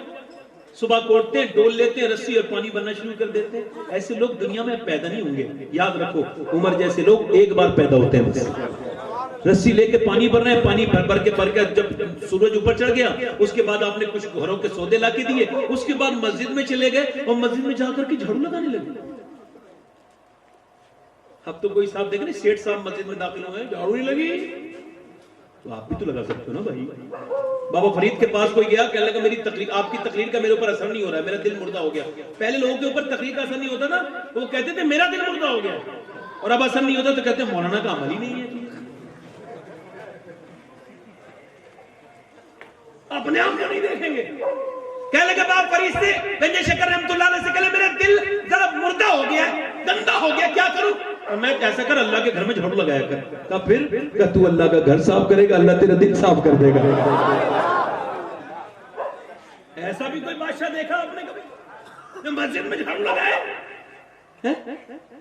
صبح کو اٹھتے ہیں، ڈول لیتے ہیں، رسی اور پانی بننا شروع کر دیتے ہیں. ایسے لوگ دنیا میں پیدا نہیں ہوں گے. یاد رکھو عمر جیسے لوگ ایک بار پیدا ہوتے ہیں بس. رسی لے کے پانی بھر رہے ہیں، پانی بھر کے جب سورج اوپر چڑھ گیا اس کے بعد آپ نے کچھ گھروں کے سودے لا کے دیے، اس کے بعد مسجد میں چلے گئے اور مسجد میں جا کر کے جھاڑو لگانے لگے. اب تو کوئی صاحب دیکھ رہے سیٹ صاحب مسجد میں داخل ہوئے ہیں، جھاڑو نہیں لگی، تو آپ بھی تو لگا سکتے ہو نا بھائی. بابا فرید کے پاس کوئی گیا، کہنے لگا میری تقریر، آپ کی تقریر کا میرے اوپر اثر نہیں ہو رہا ہے، میرا دل مردہ ہو گیا. پہلے لوگوں کے اوپر تقریر کا اثر نہیں ہوتا نا تو وہ کہتے تھے میرا دل مردہ ہو گیا، اور اب اثر نہیں ہوتا تو کہتے ہیں مولانا کا عمل ہی نہیں ہے. اپنے آپ کو نہیں دیکھیں گے. کہنے لگا بابا فرید سے گنج شکر رحمت اللہ علیہ سے کہنے میرا دل ذرا مردہ ہو گیا ہے، گندا ہو گیا، کیا کروں؟ میں ایسا کر اللہ کے گھر میں جھاڑو لگایا کر. کہا پھر؟ کہ تو اللہ کا گھر صاف کرے گا اللہ تیرا دل صاف کر دے گا. ایسا بھی کوئی بادشاہ دیکھا آپ نے کبھی جو مسجد میں جھاڑو لگائے؟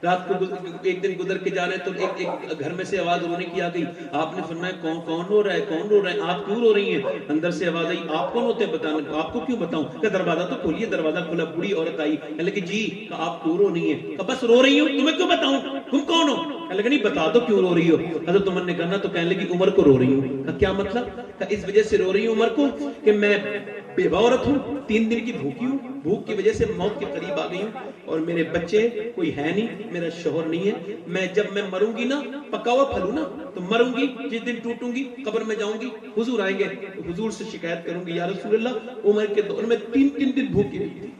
رات کو ایک دن گزر کے جا رہے تو ایک گھر میں سے آواز رونے کی آ گئی. آپ نے فرمایا کون رو رہا ہے, کون رو رہا ہے, آپ کیوں رو رہی ہیں؟ اندر سے آواز آئی آپ کون ہوتے ہیں بتانا, آپ کو کیوں بتاؤں؟ کہ دروازہ تو کھولیے. دروازہ کھولا, بوڑھی عورت آئی. کہنے لگی جی. کہ آپ کیوں رو رہی ہیں؟ کہ بس رو رہی ہوں, تمہیں کیوں بتاؤں, تم کون ہو؟ کہنے لگی نہیں بتا دو کیوں رو رہی ہو. حضرت عمر نے کہا نا, تو کہنے لگی عمر کو رو رہی ہوں. کہ کیا مطلب؟ کہ اس وجہ سے رو رہی ہوں عمر کو کہ میں بیوہ عورت ہوں, 3 دن کی بھوکی ہوں, بھوک کی وجہ سے موت کے قریب آ گئی ہوں, اور میرے بچے کوئی ہے نہیں, میرا شوہر نہیں ہے. میں جب میں مروں گی نا, پکا ہوا پھل ہوں نا, تو مروں گی, جس دن ٹوٹوں گی قبر میں جاؤں گی, حضور آئیں گے, حضور سے شکایت کروں گی یا رسول اللہ عمر کے دور میں 3 دن بھوکی رہی تھی.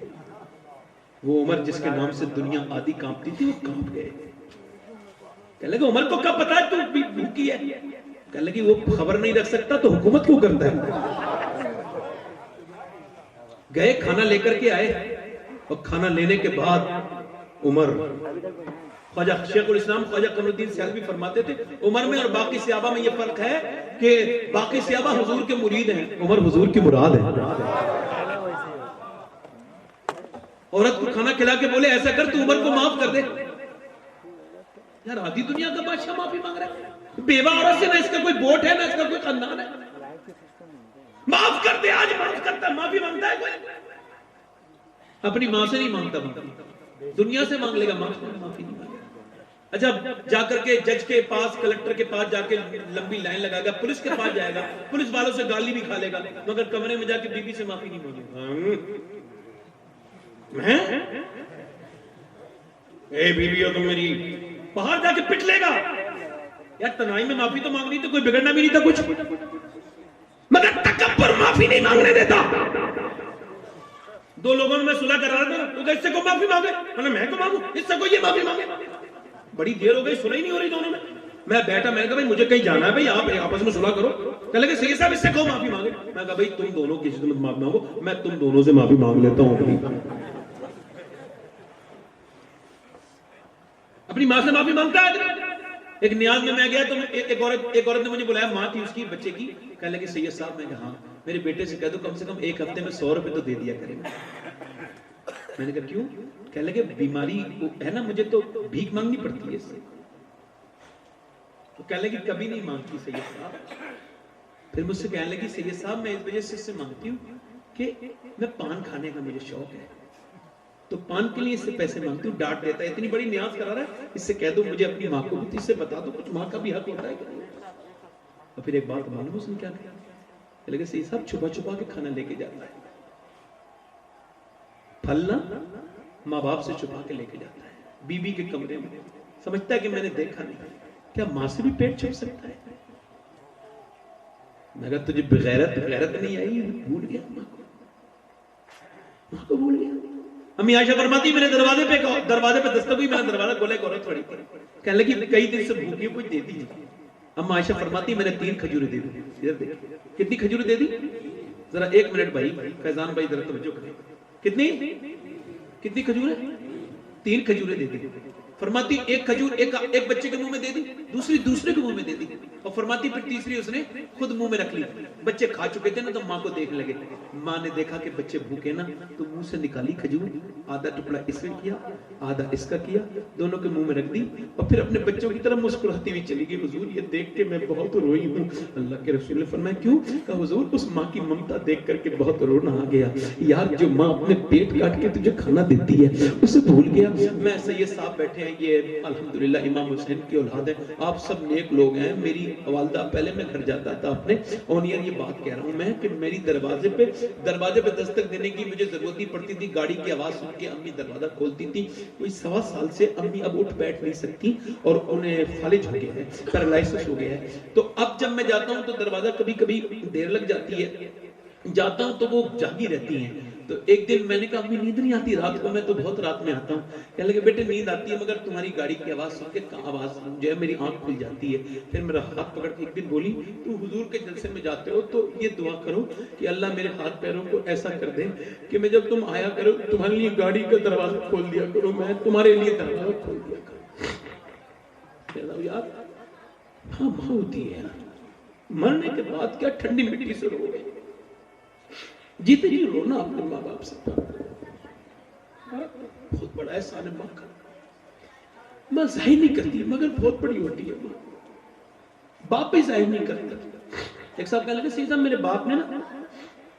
وہ عمر جس کے نام سے دنیا آدھی کانپتی تھی, وہ کانپ گئے. کہنے لگے عمر کو کیا پتا ہے تو بھوکی ہے؟ کہنے لگی وہ خبر نہیں رکھ سکتا تو حکومت کیوں کرتا ہے؟ گئے, کھانا لے کر کے آئے, اور کھانا لینے کے بعد عمر, خواجہ شیخ الاسلام خواجہ قمر الدین سیالوی فرماتے تھے عمر میں اور باقی صحابہ میں یہ فرق ہے کہ باقی صحابہ حضور کے مرید ہیں, عمر حضور کی مراد ہے. عورت کو کھانا کھلا کے بولے ایسا کر تو عمر کو معاف کر دے. یار آدھی دنیا کا بادشاہ معافی مانگ رہا ہے, بیوہ عورت سے نہ اس کا کوئی بوٹ ہے, نہ اس کا کوئی خاندان ہے. معاف کر دے, آج معاف کرتا, معافی مانگتا ہے کوئی؟ اپنی ماں سے نہیں مانگتا, دنیا سے مانگ لے گا, معافی نہیں مانگے. اچھا جا کر کے جج کے پاس, کلکٹر کے پاس جا کے لمبی لائن لگائے گا, پولیس کے پاس جائے گا, پولیس والوں سے گالی بھی کھا لے گا, مگر کمرے میں جا کے بیوی سے معافی نہیں مانگے گا. اے بیوی ہو تم میری, باہر جا کے پٹ لے گا. یار تنہائی میں معافی تو مانگنی تو کوئی بگڑنا بھی نہیں تھا کچھ, مگر تکبر معافی نہیں مانگنے دیتا. 2 لوگوں میں صلح کرا رہا تھا, تو اس سے کو معافی مانگے, میں کو مانگوں, اس سے کو یہ معافی مانگے. بڑی دیر ہو گئی, صلح ہی نہیں ہو رہی دونوں میں. میں بیٹھا, میں نے کہا بھائی مجھے کہیں جانا ہے, بھائی آپ آپس میں صلح کرو. کہنے لگے سید صاحب اس سے کو معافی مانگے. میں کہا بھائی تم دونوں کسی سے معافی مانگو, میں تم دونوں سے معافی مانگ لیتا ہوں. اپنی ماں سے معافی مانگتا ہے. ایک نیاز میں گیا تو ایک عورت نے مجھے بلایا, ماں تھی اس کی بچے کی. کہنے لگے سید صاحب, میں کہا ہاں, میرے بیٹے سے کہہ دو کم سے کم ایک ہفتے میں 100 روپے تو دے دیا کریں. میں نے کہا کیوں؟ کہنے لگے بیماری ہے نا, مجھے تو بھیک مانگنی پڑتی ہے اس سے. تو کہنے لگے کبھی نہیں مانگتی سید صاحب. پھر مجھ سے کہنے لگی سید صاحب میں اس وجہ سے اس سے مانگتی ہوں کہ میں پان کھانے کا مجھے شوق ہے, تو پان کے لیے اس سے پیسے مانگتی ہوں. ڈانٹ دیتا ہے, اتنی بڑی نیاز کرا رہا ہے, اس سے کہہ دو مجھے اپنی ماں کو بھی, اس سے بتا دو کچھ ماں کا بھی حق ہوتا ہے. اور پھر ایک بات معلوم اس نے کیا کیا, لگے سید صاحب چھپا چھپا کے کھانا لے کے جاتا ہے. پھل نا ماں باپ سے چھپا کے لے کے جاتا ہے, بیوی کے کمرے میں, سمجھتا ہے کہ میں نے دیکھا نہیں. کیا ماں سے بھی پیٹ چھپ سکتا ہے؟ میں کہا تجھے غیرت نہیں آئی, بھول گیا ماں کو بھول گیا. امی عائشہ فرماتی میں نے دروازے پہ دستک ہوئی, میں نے دروازہ کھولا, ایک عورت کھڑی تھی. کہنے لگی کئی دن سے بھوکی ہوں, کچھ دے دیجیے. اما عائشہ فرماتی میں نے 3 کھجوریں دے دی. ادھر دیکھیں کتنی کھجوریں دے دی, ذرا 1 منٹ بھائی, فیضان بھائی ذرا توجہ کریں. کتنی کھجوریں؟ 3 کھجوریں دے دی. فرماتی ایک کھجور ایک بچے کے منہ میں دے دی, دوسرے کے منہ میں دے دی, اور فرماتی پھر تیسری اس نے خود منہ میں رکھ لی. بچے کھا چکے تھے نا, تو ماں کو دیکھنے لگے. ماں نے دیکھا کہ بچے بھوکے نا, تو منہ سے نکالی کھجور, آدھا ٹکڑا اس نے کیا, آدھا اس کا کیا, دونوں کے منہ میں رکھ دی, اور پھر اپنے بچوں کی طرف مسکراتی ہوئی چلی گئی. حضور یہ دیکھ کے میں بہت روئی ہوں. اللہ کے رسول نے فرمایا کیوں؟ کہ حضور اس ماں کی ممتا دیکھ کر کے بہت رونا آ گیا. یار جو ماں اپنے پیٹ کاٹ کے تجھے کھانا دیتی ہے اسے بھول گیا. میں سید صاحب بیٹھے ہیں, یہ الحمدللہ امام حسین کی اولاد ہے, آپ سب نیک لوگ ہیں. میری والدہ, پہلے میں گھر جاتا تھا اپنے, اور یہ بات کہہ رہا ہوں میں کہ میری دروازے پہ دستک دینے کی مجھے ضرورت نہیں پڑتی تھی. گاڑی کی آواز سن کے امی دروازہ کھولتی تھی. کوئی 1.25 سال سے امی اب اٹھ بیٹھ نہیں سکتی, اور انہیں فالج ہو گیا ہے, پیرالائسس ہو گیا ہے. تو اب جب میں جاتا ہوں تو دروازہ کبھی کبھی دیر لگ جاتی ہے, جاتا ہوں تو وہ جاگی رہتی ہیں. تو ایک دن میں نے کہا امی نیند نہیں آتی رات کو, میں تو بہت رات میں آتا ہوں. کہنے لگے بیٹے نیند آتی ہے, مگر تمہاری گاڑی کی آواز سن کے آواز جو ہے میری آنکھ کھل جاتی ہے. پھر میرا ہاتھ پکڑ کے ایک دن بولی تم حضور کے جلسے میں جاتے ہو تو یہ دعا کرو کہ اللہ میرے ہاتھ پیروں کو ایسا کر دے کہ میں جب تم آیا کرو تمہارے لیے گاڑی کا دروازہ کھول دیا کرو, میں تمہارے لیے دروازہ کھول دیا کرو. یار ہاں ماں ہوتی ہے, مرنے کے بعد کیا ٹھنڈی مٹی سے رو گئے, جیتے جی رونا اپنے ماں باپ سے. بہت بڑا احسان ہے ماں کا. ماں ظاہر نہیں کرتی مگر بہت بڑی ہوتی ہے ماں، باپ بھی ظاہر نہیں کرتا۔ ایک صاحب کہنے لگے سید صاحب میرے باپ نے نا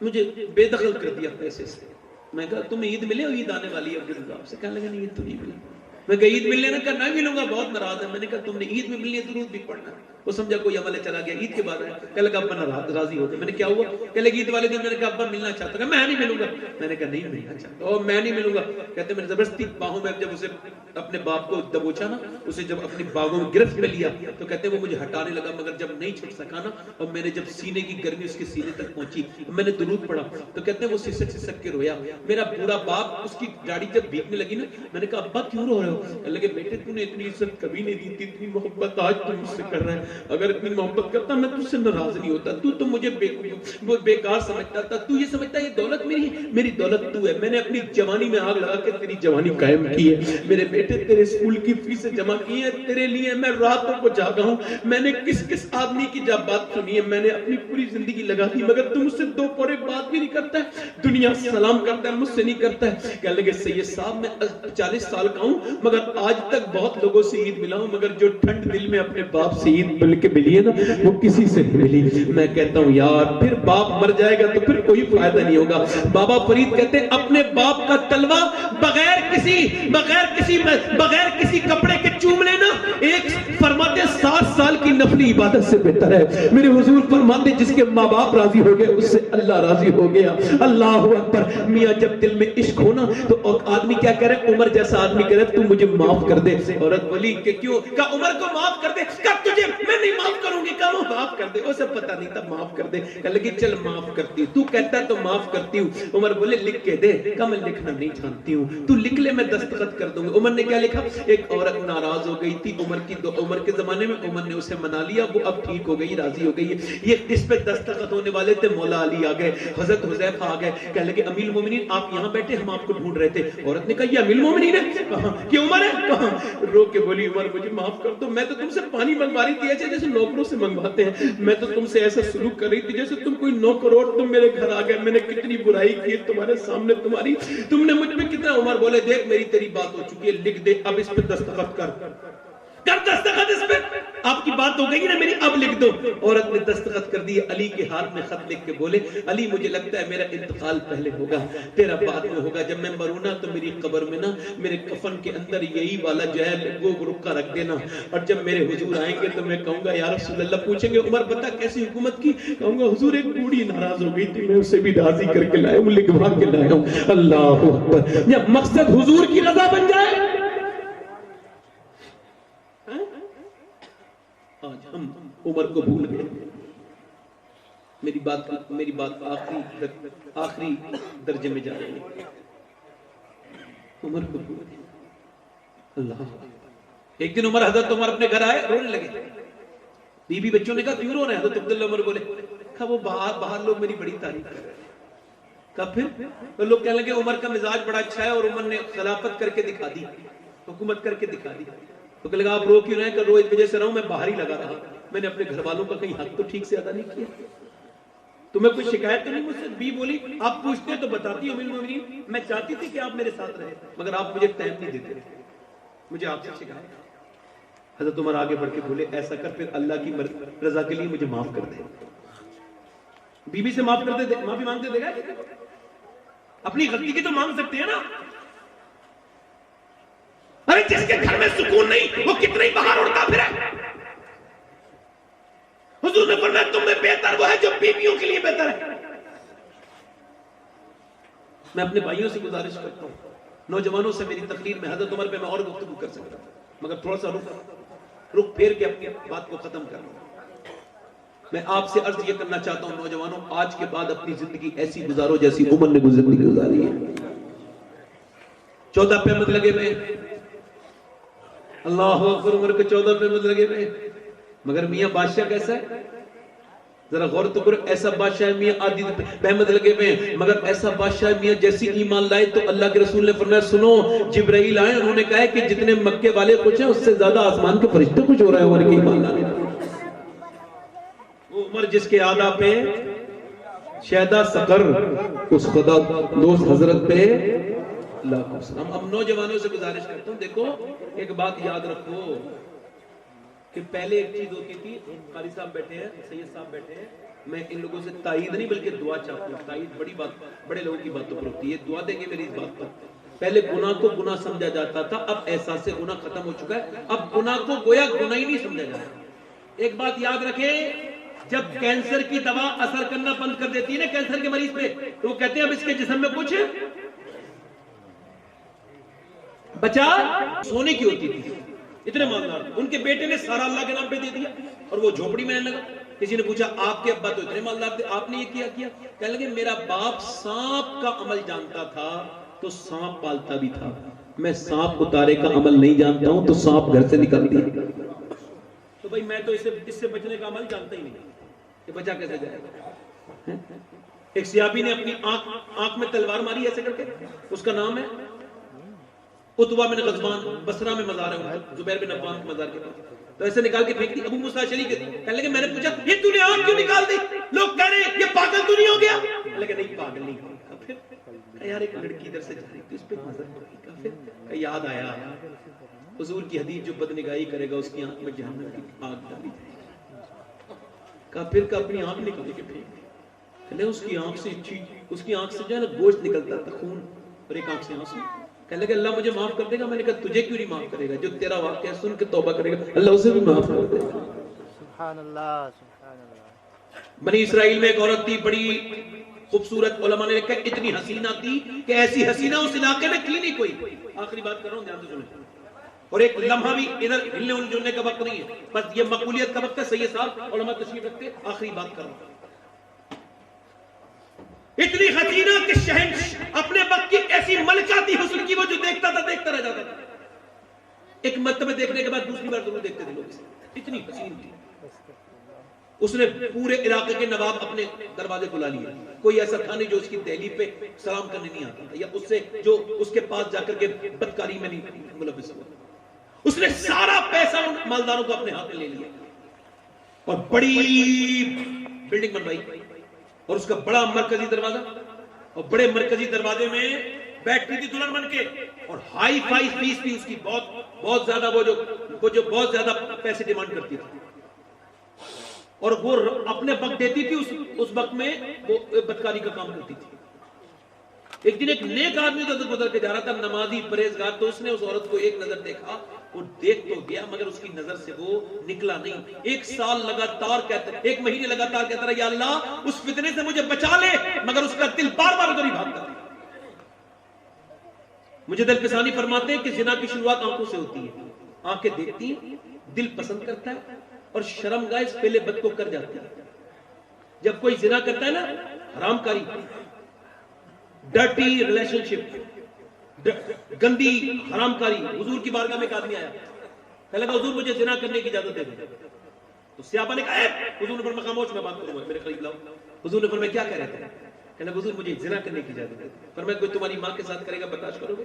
مجھے بے دخل کر دیا پیسے سے۔ میں کہا تمہیں عید ملے؟ عید آنے والی ہے عبد الرزاق سے۔ کہنے لگے نہیں عید تو نہیں ملا۔ میں کہا عید ملنے نہ کہا نہیں ملوں گا، بہت ناراض ہے۔ میں نے کہا تم نے عید میں ملنی ہے درود بھی پڑھنا ہے۔ وہ سمجھا کوئی عمل چلا گیا، عید کے بعد آیا، کہنے لگا ابا راضی ہو گئے۔ میں نے کیا ہوا؟ کہنے لگے عید والے دن میں نے کہا ابا ملنا چاہتا ہوں، میں نہیں ملوں گا۔ میں نے کہا نہیں ملنا چاہتا اور میں نہیں ملوں گا۔ کہتے میں نے زبردستی باہوں میں جب اسے اپنے باپ کو دبوچا نا، اسے جب اپنی باغوں میں گرفت میں لیا تو کہتے وہ مجھے ہٹانے لگا، مگر جب نہیں چھٹ سکا نا اور میں نے جب سینے کی گرمی اس کے سینے تک پہنچی میں نے درود پڑھا تو کہتے ہیں وہ سسک سسک کے رویا۔ میرا بوڑھا باپ اس کی داڑھی جب بھیگنے لگی نا، میں نے کہا ابا کیوں رو رہے ہو؟ کہنے لگے بیٹے تو نے اتنی عزت کبھی نہیں دی تھی، اتنی محبت آج تو مجھ سے کر رہا ہے، اگر اتنی محبت کرتا میں تجھ سے ناراض نہیں ہوتا، تو مجھے بیکار سمجھتا تھا، تو یہ سمجھتا یہ دولت میری دولت تو ہے، میں نے اپنی جوانی میں آگ لگا کے تیری جوانی قائم کی ہے، میرے بیٹے تیرے اسکول کی فیسیں جمع کی ہیں تیرے لیے، میں راتوں کو جاگا ہوں، میں نے کس آدمی کی جب بات سنی ہے، میں نے اپنی پوری زندگی لگا دی، مگر تم مجھ سے دو پورے بات بھی نہیں کرتا ہے، دنیا سلام کرتا ہے مجھ سے نہیں کرتا ہے۔ کہنے لگے سید صاحب میں 40 سال کا ہوں مگر آج تک بہت لوگوں سے عید ملا ہوں، مگر جو ٹھنڈ دل میں اپنے باپ سے عید مل کے ملی ہے نا وہ کسی سے نہیں ملی۔ میں کہتا ہوں یار پھر باپ مر جائے گا تو پھر کوئی فائدہ نہیں ہوگا۔ بابا فرید کہتے ہیں اپنے باپ کا تلوہ بغیر کسی کپڑے کے چوم لینا ایک فرماتے 7 سال کی نفلی عبادت سے بہتر ہے۔ میرے حضور فرماتے جس کے ماں باپ راضی ہو گئے اس سے اللہ راضی ہو گیا۔ اللہ اکبر۔ میاں جب دل میں عشق ہونا تو آدمی کیا کہہ رہے؟ عمر جیسا آدمی کہہ رہے تو مجھے معاف کر دے۔ عورت بولی کہ کیوں؟ کہا عمر کو معاف کر دے۔ کہا تجھے میں نہیں معاف کروں گی۔ کہا وہ معاف کر دے، اسے پتہ نہیں تھا معاف کر دے۔ کہا لگی چل معاف کرتی ہوں، تو کہتا ہے تو معاف کرتی ہوں۔ عمر بولے لکھ کے دے۔ کہا میں لکھنا نہیں جانتی ہوں، تو لکھ لے میں دستخط کر دوں گا۔ عمر نے کیا لکھا؟ ایک عورت ناراض ہو گئی تھی عمر کے زمانے میں، عمر نے اسے منا لیا، وہ اب ٹھیک ہو گئی، راضی ہو گئی۔ یہ اس پہ دستخط ہونے والے تھے، مولا علی آ گئے، حضرت حذیفہ آ گئے، کہنے لگے امیر المومنین آپ یہاں بیٹھے، ہم آپ کو ڈھونڈ رہے تھے۔ عورت نے کہا یہ امیر المومنین ہے؟ کہاں؟ یہ عمر ہے؟ کہاں؟ رو کے بولی عمر مجھے معاف کر دو، میں تو تم سے پانی منگوا رہی تھی ایسے جیسے نوکروں سے منگواتے ہیں، میں تو تم سے ایسا سلوک کر رہی تھی جیسے تم کوئی نوکر ہو، تم میرے گھر آ گئے، میں نے کتنی برائی کی ہے تمہارے سامنے، تم نے مجھ میں کتنا۔ عمر بولے دیکھ میری تیری بات ہو چکی ہے، لکھ دے اب اس پہ دستخط کر دستخط اس پہ، آپ کی بات ہو گئی نا میری، اب لکھ دو۔ عورت نے دستخط کر دی، علی کے ہاتھ میں خط لکھ کے بولے علی مجھے لگتا ہے میرا انتقال پہلے ہوگا، تیرا بعد میں ہوگا، جب میں مرونا تو میری قبر میں نا میرے کفن کے اندر یہی والا جو ہے وہ رکا رکھ دینا، اور جب میرے حضور آئیں گے تو میں کہوں گا یا رسول اللہ، پوچھیں گے عمر بتا کیسی حکومت کی، کہوں گا حضور ایک بوڑھی ناراض ہو گئی تھی، میں اسے بھی راضی کر کے لایا ہوں، لکھوا کے لایا ہوں۔ اللہ اکبر۔ جب مقصد حضور کی رضا بن جائے، آج ہم عمر کو بھول گئے۔ میری بات آخری درجے میں جا رہی ہے، عمر کو بھول گئے۔ اللہ ایک دن حضرت عمر اپنے گھر آئے، رونے لگے، بیوی بچوں نے کہا کیوں رو رہے ہیں؟ حضرت عبداللہ عمر بولے کہا وہ باہر لوگ میری بڑی تعریف کر رہے ہیں۔ کہا پھر لوگ کہنے لگے عمر کا مزاج بڑا اچھا ہے اور عمر نے خلافت کر کے دکھا دی، حکومت کر کے دکھا دی۔ تو کہ لگا آپ رو کیوں رہے ہیں؟ کہ رو اس وجہ سے رہا ہوں میں باہر ہی لگا رہا، میں نے اپنے گھر والوں کا کہیں حق تو ٹھیک سے ادا نہیں کیا، تمہیں کوئی شکایت تو نہیں مجھ سے؟ بی بولی آپ پوچھتے تو بتاتی امیر المومنین، میں چاہتی تھی کہ آپ میرے ساتھ رہے مگر آپ مجھے ٹائم نہیں دیتے، مجھے آپ سے شکایت۔ حضرت عمر آگے بڑھ کے بولے ایسا کر پھر اللہ کی رضا کے لیے مجھے معاف کر دے۔ بی بی سے معاف کر دے، معافی مانگتے دے گا، اپنی غلطی کی تو مانگ سکتے ہیں نا۔ ارے جس کے گھر میں سکون نہیں وہ کتنا ہی باہر اڑتا پھرے۔ حضور نے فرمایا تم میں بہتر وہ ہے جو بیویوں کے لیے بہتر ہے۔ میں اپنے بھائیوں سے گزارش کرتا ہوں، نوجوانوں سے میری تقریر میں حضرت عمر پہ میں اور گفتگو کر سکتا ہوں مگر تھوڑا سا رخ پھیر کے اپنی بات کو ختم کروں۔ میں آپ سے عرض یہ کرنا چاہتا ہوں نوجوانوں، آج کے بعد اپنی زندگی ایسی گزارو جیسی عمر نے زندگی گزاری ہے۔ 14 پہ لگے ہوئے، اللہ اکبر، عمر کو 14 پہ لگے ہوئے، مگر میاں بادشاہ کیسا ہے ذرا غور تو کرو۔ ایسا بادشاہ میاں آدھی پہمت لگے ہوئے ہیں مگر ایسا بادشاہ میاں جیسی ایمان لائے تو اللہ کے رسول نے فرمایا سنو جبرائیل آئے، انہوں نے کہا کہ جتنے مکے والے خوش ہیں اس سے زیادہ آسمان کے فرشتے خوش ہو رہے ہیں عمر کے ایمان لانے۔ وہ عمر جس کے آدھا پہ شہدہ سقر اس خدا دوست حضرت پہ اللہ کو سلام. اب نوجوانوں سے گزارش کرتا ہوں, دیکھو ایک بات یاد رکھو کہ پہلے ایک چیز ہوتی تھی, قاری صاحب بیٹھے ہیں, سید صاحب بیٹھے ہیں, میں ان لوگوں سے تائید نہیں بلکہ دعا چاہتا ہوں. تائید بڑی بات, بڑے لوگوں کی باتوں پر ہوتی ہے, دعا دیں گے میری اس بات پر. پہلے گناہ کو گناہ سمجھا جاتا تھا, اب احساس گناہ ختم ہو چکا ہے, اب گناہ کو گویا گناہ ہی نہیں سمجھا جاتا. ایک بات یاد رکھیں, جب کینسر کی دوا اثر کرنا بند کر دیتی ہے نا کینسر کے مریض پہ, تو وہ کہتے ہیں اب اس کے جسم میں کچھ بچا سونے کی ہوتی تھی. اتنے مالدار, ان کے بیٹے نے سارا اللہ کے نام پہ دے دیا اور وہ جھوپڑی میں رہنے لگا. کسی نے پوچھا آپ کے ابا تو اتنے مالدار تھے, آپ نے یہ کیا کیا؟ کہنے لگے میرا باپ سانپ کا عمل جانتا تھا تو سانپ پالتا بھی تھا, میں سانپ اتارے کا عمل نہیں جانتا ہوں تو سانپ گھر سے نکل دیا. تو بھائی میں تو اس سے بچنے کا عمل جانتا ہی نہیں کہ بچا کیسے جائے گا. ایک صحابی نے اپنی آنکھ میں تلوار ماری ایسے کر کے, اس کا نام ہے عتبہ بن غزوان, بصرہ میں مزار ہے زبیر بن عوام کے مزار کے پاس. تو ایسے نکال کے پھینک دی. ابو موسیٰ اشعری کہنے لگے میں نے پوچھا یہ تو نے آنکھ کیوں نکال دی؟ لوگ کہہ رہے ہیں یہ پاگل تو نہیں ہو گیا. کہنے لگے نہیں پاگل نہیں ہوا. پھر یار ایک لڑکی ادھر سے جا رہی تھی, اس پہ نظر پڑی, پھر یاد آیا حضور کی حدیث جو بدنگاہی کرے گا اس کی آنکھ میں جہنم کی آگ ڈالی جائے گی. کہا پھر کہ اپنی آنکھ نکال کے پھینک دی. کہنے اس کی آنکھ سے جو ہے نا گوشت نکلتا تھا, خون, اور ایک آنکھ سے آنسو. کہنے لگے اللہ مجھے معاف کر دے گا. میں نے کہا تجھے کیوں نہیں معاف کرے گا؟ جو تیرا واقعہ سن کے توبہ کرے گا اللہ اسے بھی معاف کر دے گا. سبحان اللہ سبحان اللہ. بنی اسرائیل میں ایک عورت تھی بڑی خوبصورت, علماء نے لکھا اتنی حسینہ تھی کہ ایسی حسینہ اس علاقے میں تھی نہیں کوئی. آخری بات کر رہا ہوں دھیان سے سنیں, اور ایک لمحہ بھی ادھر ہلنے جلنے کا وقت نہیں ہے, بس یہ مقبولیت کا وقت ہے. سید صاحب علماء تشریف رکھتے, آخری بات کر رہا ہوں. اتنی حسینہ کہ شہنشاہ اپنے وقت کی ایسی ملکہ تھی حسن کی, وہ جو دیکھتا تھا دیکھتا رہ جاتا تھا. ایک مرتبہ دیکھنے کے بعد دوسری بار ضرور دیکھتے تھے لوگ, اتنی حسین تھی. اس نے پورے علاقے کے نواب اپنے دروازے بلا لیے, کوئی ایسا تھا نہیں جو اس کی دہلی پہ سلام کرنے نہیں آتا تھا, یا اس سے جو اس کے پاس جا کر کے بدکاری میں نہیں ملوث ہوا. اس نے سارا پیسہ ان مالداروں کو اپنے ہاتھ میں لے لیا اور بڑی بلڈنگ بنوائی, اور اس کا بڑا مرکزی دروازہ, اور بڑے مرکزی دروازے میں بیٹھتی تھی دلہن بن کے, اور ہائی فائی فیس بھی اس کی بہت زیادہ, وہ جو بہت زیادہ پیسے ڈیمانڈ کرتی تھی, اور وہ اپنے وقت دیتی تھی, اس وقت میں وہ بدکاری کا کام کرتی تھی. ایک دن ایک نیک آدمی تو گزر کے جا رہا تھا, نمازی پرہیزگار, تو اس نے اس عورت کو ایک نظر دیکھا, وہ دیکھ تو گیا مگر اس کی نظر سے وہ نکلا نہیں. ایک سال لگاتار کہتا, ایک مہینے لگاتار کہتا رہا یا اللہ اس فتنے سے مجھے بچا لے, مگر اس کا دل بار بار ادھر ہی بھاگتا ہے. مجھے دل پسانی فرماتے ہیں کہ زنا کی شروعات آنکھوں سے ہوتی ہے. آنکھیں دیکھتی ہیں, دل پسند کرتا ہے, اور شرمگاہ اس پہلے بد کو کر جاتی ہے. جب کوئی زنا کرتا ہے نا, حرام کاری, ڈرٹی ریلیشن شپ, گندی حرام کاری. حضور کی بارگاہ میں ایک آدمی آیا, کہنے لگا حضور مجھے زنا کرنے کی اجازت دے دیں. تو صحابہ نے کہا حضور نے فرمایا خاموش, میں بات کروں گا, میرے قریب لاؤ. حضور نے فرمایا کیا کہہ رہے تھے؟ کہنے لگا حضور مجھے زنا کرنے کی اجازت دے دیں. فرمایا کوئی تمہاری ماں کے ساتھ کرے گا برداشت کرو گے؟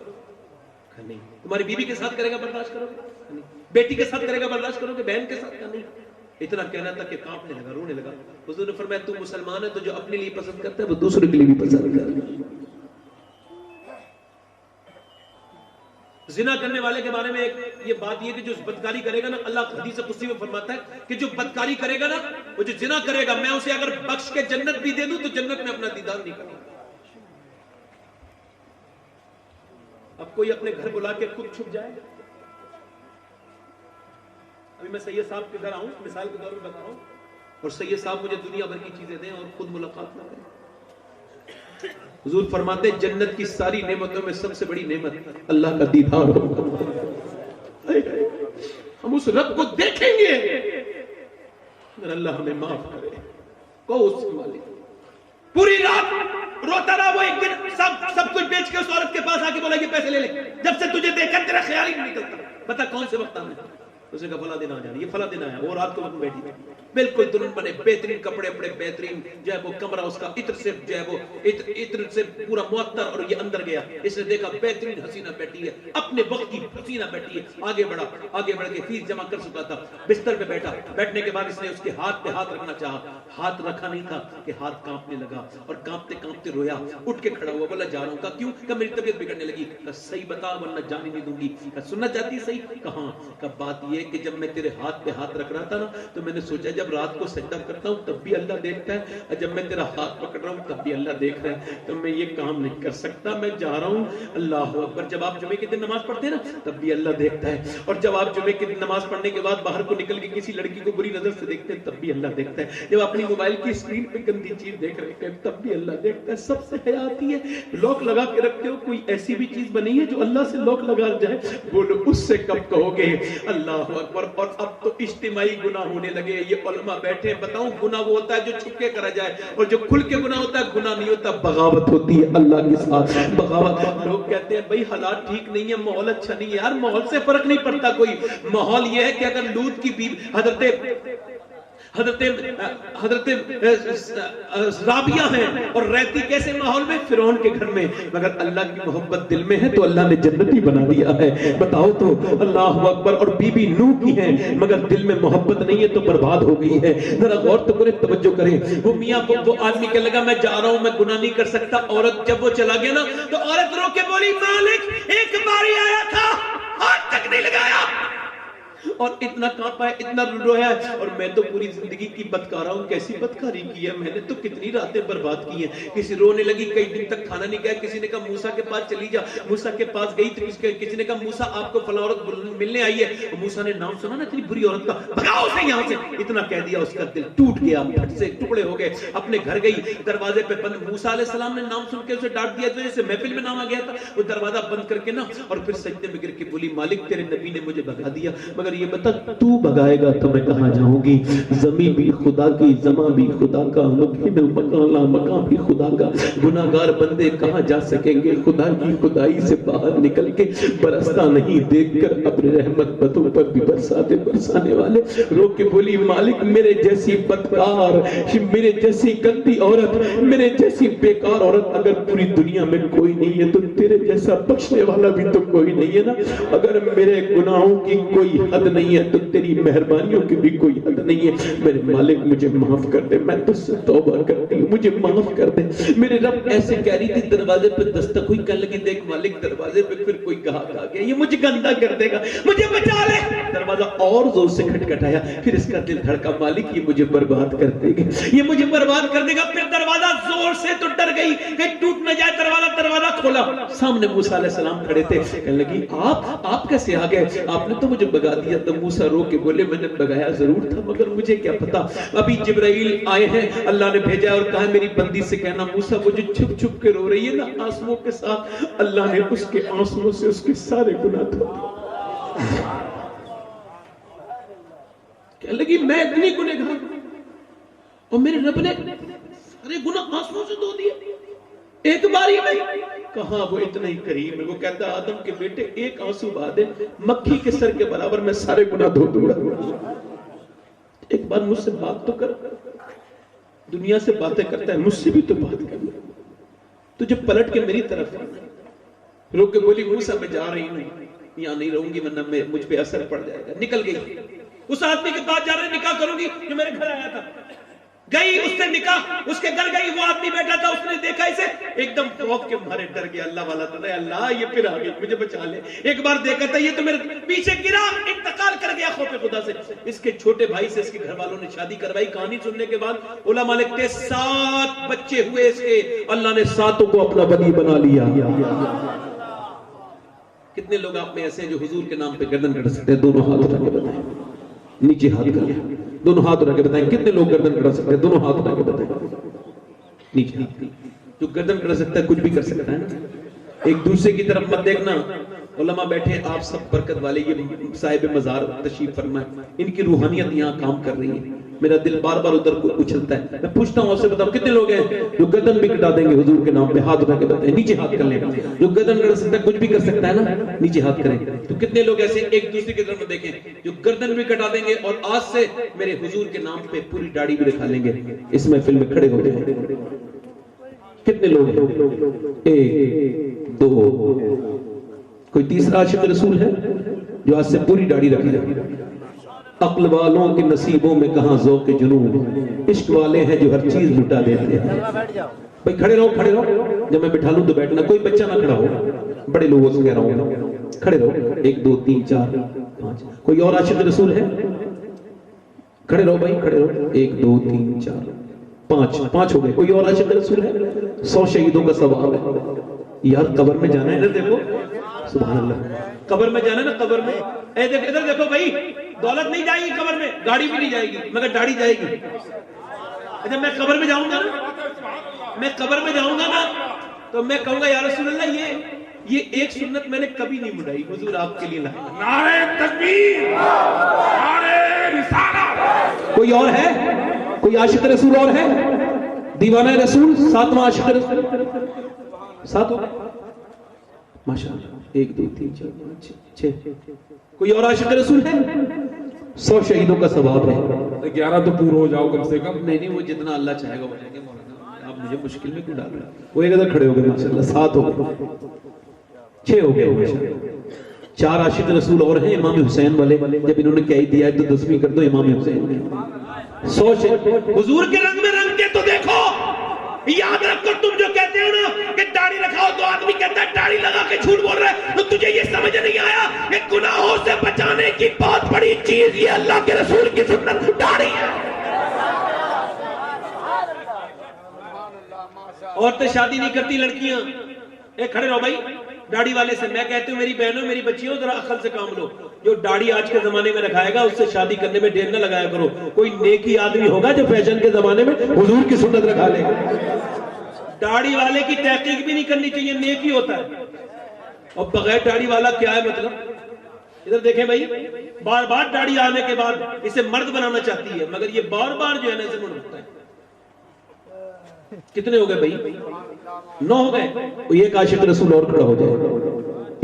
نہیں. تمہاری بیوی کے ساتھ کرے گا برداشت کرو گے؟ نہیں. بیٹی کے ساتھ کرے گا برداشت کرو گے؟ بہن کے ساتھ کا نہیں. اتنا کہنا تھا کہ کانپنے لگا, رونے لگا. حضور نے فرمایا تو مسلمان ہے تو جو اپنے لیے پسند کرتا ہے وہ دوسرے کے لیے بھی پسند کرتا ہے. زنا کرنے والے کے بارے میں یہ بات یہ کہ جو بدکاری کرے گا نا, اللہ حدیث قدسی میں فرماتا ہے کہ جو بدکاری کرے گا نا, وہ جو زنا کرے گا, میں اسے اگر بخش کے جنت بھی دے دوں تو جنت میں اپنا دیدار نہیں کروں. اب کوئی اپنے گھر بلا کے خود چھپ جائے. ابھی میں سید صاحب کے گھر آؤں, مثال کے طور پہ بتا رہا ہوں, اور سید صاحب مجھے دنیا بھر کی چیزیں دیں اور خود ملاقات نہ کریں. حضور فرماتے ہیں جنت کی ساری نعمتوں میں سب سے بڑی نعمت اللہ کا دیدار ہوگا. ہم اس رب کو دیکھیں گے اگر اللہ ہمیں معاف کرے. کو اس کے مالک پوری رات روتا رہا, وہ ایک دن سب کچھ بیچ کے اس عورت کے پاس آ کے بولا یہ پیسے لے لے. جب سے تجھے دیکھا تیرا خیال ہی نہیں نکلتا, بتا کون سے وقت آنا. اس نے کہا فلاں دن آ جانا, یہ فلاں دن آیا. وہ رات کو بیٹھی تھی, بالکل دلہن بنے, بہترین کپڑے اپنے, بہترین جو ہے وہ کمرہ اس کا عطر سے جو ہے وہ عطر سے پورا معطر, اور یہ اندر گیا, اس نے دیکھا بہترین حسینہ بیٹھی ہے, اپنے وقت کی حسینہ بیٹھی ہے. آگے بڑھا, آگے بڑھ کے فیس جمع کر چکا تھا, بستر پہ بیٹھا. بیٹھنے کے بعد اس نے اس کے ہاتھ پہ ہاتھ رکھنا چاہا, ہاتھ رکھا نہیں تھا کہ ہاتھ کانپنے لگا, اور کانپتے کانپتے رویا. اٹھ کے کھڑا ہوا, بولا جا رہا ہوں. کہا کیوں؟ کہ میری طبیعت بگڑنے لگی. کہا صحیح بتا ورنہ جانے نہیں دوں گی. کہا سننا چاہتی ہے صحیح؟ کہاں؟ کہ بات یہ کہ جب میں تیرے ہاتھ پہ ہاتھ رکھ رہا تھا نا, تو میں نے سوچا جب رات کو سجدہ کرتا ہوں تب بھی اللہ دیکھتا ہے, اور جب میں تیرا ہاتھ پکڑ رہا ہوں تب بھی اللہ دیکھ رہا ہے, تو میں یہ کام نہیں کر سکتا, میں جا رہا ہوں. اللہ اکبر. جب آپ جمعے کے دن نماز پڑھتے ہیں نا تب بھی اللہ دیکھتا ہے, اور جب آپ جمعے کے دن نماز پڑھنے کے بعد باہر کو نکل کے کسی لڑکی کو بری نظر سے دیکھتے ہیں تب بھی اللہ دیکھتا ہے. جب اپنی موبائل کی اسکرین پہ گندی چیز دیکھ رہے ہیں تب بھی اللہ دیکھتا ہے. سب سے حیا آتی ہے, لاک لگا کے رکھتے ہو, کوئی ایسی بھی چیز بنی ہے جو اللہ سے لاک لگا جائے, بولو اس سے کب کہو گے اللہ اکبر. اور اب تو اجتماعی گناہ ہونے لگے. یہ علماء بیٹھے, بتاؤں گناہ وہ ہوتا ہے جو چھپ کے کرا جائے, اور جو کھل کے گناہ ہوتا ہے گناہ نہیں ہوتا, بغاوت ہوتی ہے اللہ کے ساتھ, بغاوت. لوگ کہتے ہیں بھائی حالات ٹھیک نہیں ہے, ماحول اچھا نہیں ہے. یار ماحول سے فرق نہیں پڑتا کوئی. ماحول یہ ہے کہ اگر لوط کی بیوی حضرت رابعہ ہیں اور رہتی کیسے ماحول میں؟ فرعون کے گھر میں, مگر اللہ کی محبت دل میں ہے تو اللہ نے جنتی بنا دیا ہے. بتاؤ تو اللہ اکبر. اور بی بی نوح کی ہیں مگر دل میں محبت نہیں ہے تو برباد ہو گئی ہے. ذرا غور تو کریں, توجہ کریں. وہ میاں وہ آدمی کہنے لگا میں جا رہا ہوں, میں گناہ نہیں کر سکتا. عورت جب وہ چلا گیا نا تو عورت رو کے بولی مالک ایک باری آیا تھا, ہاتھ تک نہیں لگایا, اور اتنا کانپا ہے, اتنا رویا ہے. اور میں تو پوری زندگی کی بدکارا ہوں. کیسی بدکاری کی ہے میں نے, تو کتنی راتیں برباد کی ہیں. کسی رونے لگی, کئی دن تک کھانا نہیں گیا. کسی نے کہا موسیٰ کے پاس چلی جا, موسیٰ کے پاس گئی تو کسی نے کہا موسیٰ آپ کو فلاں عورت ملنے آئی ہے. موسیٰ نے نام سنا نا اتنی بری عورت کا, بھگاؤ اسے یہاں سے. اتنا کہہ دیا, اس کا دل ٹوٹ گیا, پھٹ سے ٹکڑے ہو گئے. اپنے گھر گئی, دروازے پہ بند. موسیٰ علیہ السلام نے نام سن کے اسے ڈانٹ دیا, جیسے محفل میں نام آ گیا تھا. وہ دروازہ بند کر کے نا, اور پھر سجدے میں گر کے بولی مالک تیرے نبی نے مجھے بھگا دیا, مگر یہ بتا تو بھگائے گا تو میں کہاں جاؤں گی؟ زمین بھی خدا کی, زمان بھی خدا کا, مکان بھی خدا کا. گناہگار بندے کہاں جا سکیں گے خدا کی خدائی سے باہر نکل کے؟ برستا نہیں دیکھ کر ابر رحمت بدوں پر بھی برساتے برسانے والے. رو کے بولی مالک میرے جیسی بدکار, میرے جیسی گندی عورت, میرے جیسی بیکار عورت اگر پوری دنیا میں کوئی نہیں ہے تو تیرے جیسا بخشنے والا بھی تو کوئی نہیں ہے نا. اگر میرے گناہوں کی کوئی حد نہیں ہے تو تیری مہربانیوں کی بھی کوئی حد نہیں ہے. میرے مالک مجھے معاف کر دے, میں تجھ سے توبہ کرتی ہوں, مجھے معاف کر دے. میرے رب ایسے کہہ رہی تھی, دروازے پہ دستک ہوئی, کہنے لگی دیکھ مالک دروازے پہ پھر کوئی گاہک آ گیا, یہ مجھے گندا کر دے گا, مجھے بچا لے. دروازہ اور زور سے کھٹکھٹایا, پھر اس کا دل دھڑکا, مالک یہ مجھے برباد کر دے گا, یہ مجھے برباد کر دے گا. پھر دروازہ زور سے تو ڈر گئی کہ ٹوٹ نہ جائے دروازہ کھولا. سامنے موسیٰ علیہ السلام کھڑے تھے. کہنے لگی آپ کیسے آ گئے؟ آپ نے تو مجھے بھگا دیا. تو موسیٰ رو کے بولے میں نے بگایا ضرور تھا مگر مجھے کیا پتا, ابھی جبرائیل آئے ہیں, اللہ نے بھیجا اور کہا میری بندی سے کہنا موسیٰ وہ جو چھپ چھپ کے رو رہی ہے نا آنسوؤں کے ساتھ, اللہ نے اس کے آنسوؤں سے اس کے سارے گناہ دھو دیے. کہنے لگی میں اتنی گنہگار ہوں اور میرے رب نے سارے گناہ آنسوؤں سے دھو دیے ایک باری میں. کہاں وہ اتنا ہی قریب ہے. وہ کہتا آدم کے بیٹے ایک آنسو بہا دے, مکھی کے سر کے برابر میں سارے گناہ دھو دوں گا. ایک بار مجھ سے بات تو کر, دنیا سے باتیں کرتا ہے, مجھ سے بھی تو بات کر, تجھے پلٹ کے میری طرف آنا. رو کے بولی موسیٰ میں جا رہی ہوں, یہاں نہیں رہوں گی ورنہ مجھ پہ اثر پڑ جائے گا. نکل گئی, اس آدمی کے پاس جا رہے نکاح کروں گی جو میرے گھر آیا تھا. گئی اس نے نکاح, اس کے گھر گئی, وہ آدمی بیٹھا تھا, اس نے دیکھا اسے, ایک دم خوف کے مارے ڈر گیا. اللہ والا تھا, اللہ یہ پھر آ گئی, مجھے بچا لے. ایک بار دیکھا تھا یہ تو میرے پیچھے گرا, انتقال کر گیا خوف خدا سے. اس کے چھوٹے بھائی سے اس کے گھر والوں نے شادی کروائی. کہانی سننے کے بعد علماء لکھتے 7 بچے ہوئے اس کے, اللہ نے 7 کو اپنا ولی بنا لیا. کتنے لوگ آپ میں ایسے ہیں جو حضور کے نام پہ گردن کر سکتے ہیں؟ دونوں ہاتھ اٹھا کے بتائیں, نیچے ہاتھ کر لیا, دونوں ہاتھ اٹھا کے بتائیں کتنے لوگ گردن کر سکتے ہیں؟ دونوں ہاتھ اٹھا کے بتائیں, نیچے ہاتھ. جو گردن کر سکتا ہے کچھ بھی کر سکتا ہے نا. ایک دوسرے کی طرف مت دیکھنا. علماء بیٹھے, آپ سب برکت والے, یہ صاحب مزار تشریف فرمائے, ان کی روحانیت یہاں کام کر رہی ہے. میرا دل بار بار ادھر اچھلتا ہے. میں پوچھتا ہوں آپ سے بتاؤ کتنے لوگ ہیں جو گردن بھی کٹا دیں گے حضور کے نام پہ؟ ہاتھ اٹھا کے بتائیں. نیچے ہاتھ کر لیں. جو گردن کر سکتا ہے کچھ بھی کر سکتا ہے نا, نیچے ہاتھ کریں. تو کتنے لوگ ایسے ایک دوسرے کی طرف دیکھیں جو گردن بھی کٹا دیں گے اور آج سے میرے حضور کے نام پہ پوری داڑھی بھی دکھا لیں گے, اس محفل میں کھڑے ہو جائیں؟ کتنے لوگ ہیں؟ ایک دو. کوئی تیسرا عاشق رسول ہے جو آج سے پوری داڑھی رکھے؟ عقل والوں کے نصیبوں میں کہاں ذوق جنون, عشق والے ہیں جو ہر چیز لٹا دیتے ہیں. بھائی کھڑے رہو, کھڑے رہو. جب میں بٹھا لوں تو بیٹھنا, کوئی بچہ نہ کھڑا ہو, بڑے لوگوں سے کہہ رہا ہوں کھڑے رہو. 1 2 3 4 5. کوئی اور عاشق رسول ہے؟ کھڑے رہو بھائی, کھڑے رہو. 1 2 3 4 5 ہو گئے. کوئی اور عاشق رسول ہے؟ 100 شہیدوں کا ثواب ہے. یار قبر میں جانا ہے نا, دیکھو سبحان اللہ, قبر میں جانا ہے نا, قبر میں. ادھر دیکھو بھائی, دولت نہیں جائے گی قبر میں, گاڑی بھی نہیں جائے گی, مگر داڑھی جائے گی. اچھا میں قبر میں جاؤں گا نا, میں قبر میں جاؤں گا نا تو میں کہوں گا یا رسول اللہ یہ ایک سنت میں نے کبھی نہیں مڑائی, حضور آپ کے لیے لائی. نعرہ تکبیر, نعرہ رسالت. کوئی اور ہے؟ کوئی عاشق رسول اور ہے؟ دیوانہ رسول 7واں عاشق رسول. 7 ہو گئے ماشاءاللہ. 1 2 3 4 5 6. کوئی اور عاشق رسول ہے؟ 100 شہیدوں کا ثواب ہے. 11 تو پورا ہو جاؤ کم سے کم. نہیں وہ جتنا اللہ چاہے گا ہو جائیں گے. مولانا آپ مجھے مشکل میں کیوں ڈال رہے ہیں؟ وہ ایک ادھر کھڑے ہو گئے ماشاءاللہ. 7 ہو گئے, 6 ہو گئے. 4 عاشق رسول اور ہیں امام حسین والے. جب انہوں نے کہہ دیا ہے تو 10ویں کر دو امام حسین. 100 حضور کے رنگ میں رنگ کے تو دیکھو. یاد رکھو تم جو کہتے ہو نا کہ داڑھی رکھاؤ تو آدمی کہتا ہے داڑھی لگا کے جھوٹ بول رہا ہے, تو تجھے یہ سمجھ نہیں آیا کہ گناہوں سے بچانے کی بہت بڑی چیز یہ اللہ کے رسول کی سنت داڑھی ہے. عورتیں شادی نہیں کرتی, لڑکیاں. ایک کھڑے رہو بھائی داڑھی والے سے. میں کہتی ہوں میری بہنوں میری بچیوں ذرا عقل سے کام لو. جو داڑھی آج کے زمانے میں رکھائے گا اس سے شادی کرنے میں دیر نہ لگایا کرو. کوئی نیکی آدمی ہوگا جو فیشن کے زمانے میں حضور کی سنت رکھا لے گا. داڑھی والے کی تحقیق بھی نہیں کرنی چاہیے, نیکی ہوتا ہے. اور بغیر داڑھی والا کیا ہے مطلب؟ ادھر دیکھیں بھائی, بار بار داڑھی آنے کے بعد اسے مرد بنانا چاہتی ہے, مگر یہ بار بار جو ہے نا اسے مرد ہوتا ہے. کتنے ہو گئے بھائی؟ 9 ہو گئے. ایک عاشق رسول اور کھڑا ہو جائے,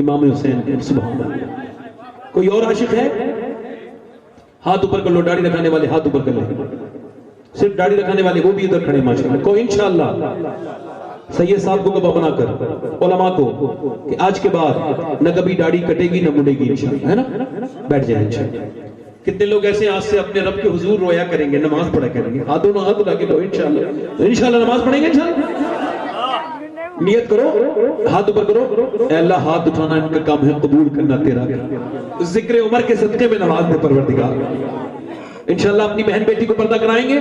امام حسین. سبحان اللہ. کوئی اور عاشق ہے؟ ہاتھ اوپر کر لو. داڑھی رکھانے والے ہاتھ اوپر کر لیں. صرف داڑھی رکھانے والے وہ بھی ادھر کھڑے ماشاءاللہ. کوئی انشاءاللہ سید صاحب کو گواہ بنا کر علماء کو کہ آج کے بعد نہ کبھی داڑھی کٹے گی نہ مڑے گی انشاءاللہ, ہے نا. بیٹھ جائیں انشاءاللہ. کتنے لوگ ایسے آج سے اپنے رب کے حضور رویا کریں گے, نماز پڑھا کریں گے؟ ہاتھوں نہ ہاتھ لگا کے دو انشاءاللہ. انشاءاللہ نماز پڑھیں گے انشاءاللہ. نیت کرو, ہاتھ اوپر کرو. اے اللہ ہاتھ اٹھانا ان کا کام ہے, قبول کرنا تیرا. ذکر عمر کے صدقے میں نماز دے پروردگار. انشاءاللہ اپنی بہن بیٹی کو پردہ کرائیں گے,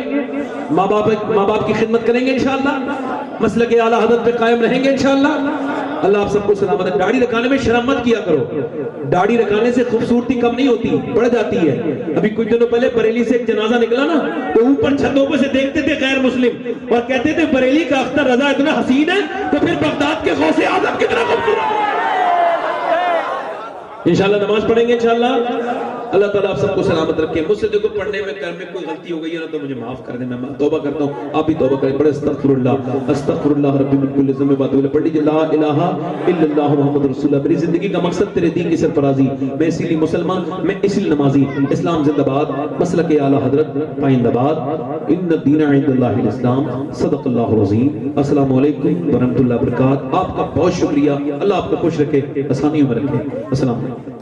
ماں باپ کی خدمت کریں گے انشاءاللہ, مسلک اعلیٰ حضرت پہ قائم رہیں گے انشاءاللہ. اللہ آپ سب کو سلامت ہے. داڑھی رکھانے میں شرم مت کیا کرو. داڑھی رکھانے سے خوبصورتی کم نہیں ہوتی, بڑھ جاتی ہے. ابھی کچھ دنوں پہلے بریلی سے ایک جنازہ نکلا نا, تو اوپر چھتوں پہ سے دیکھتے تھے غیر مسلم اور کہتے تھے بریلی کا اختر رضا اتنا حسین ہے تو پھر بغداد کے غوث اعظم کتنا خوبصورت ہے. انشاءاللہ نماز پڑھیں گے انشاءاللہ. اللہ تعالیٰ آپ سب کو سلامت رکھے. مجھ سے دیکھو پڑھنے میں کر میں کوئی غلطی ہو گئی ہے نا تو مجھے معاف کر دیں. میں توبہ کرتا ہوں, آپ بھی توبہ کریں. بڑے استغفر اللہ ربی من کل ذنب واتوب الیہ. پڑھ لیجیے لا الہ الا اللہ محمد رسول اللہ. میری زندگی کا مقصد تیرے دین کی سرفرازی. میں اسی لیے مسلمان, میں اسی لیے نمازی. اسلام زندہ باد, مسلک اعلیٰ حضرت پائندہ باد. ان الدین عند اللہ الاسلام. صدق اللہ العظیم. السلام علیکم ورحمۃ اللہ وبرکاتہ. آپ کا بہت شکریہ. اللہ آپ کو خوش رکھے, آسانیوں میں رکھے. السلام علیکم.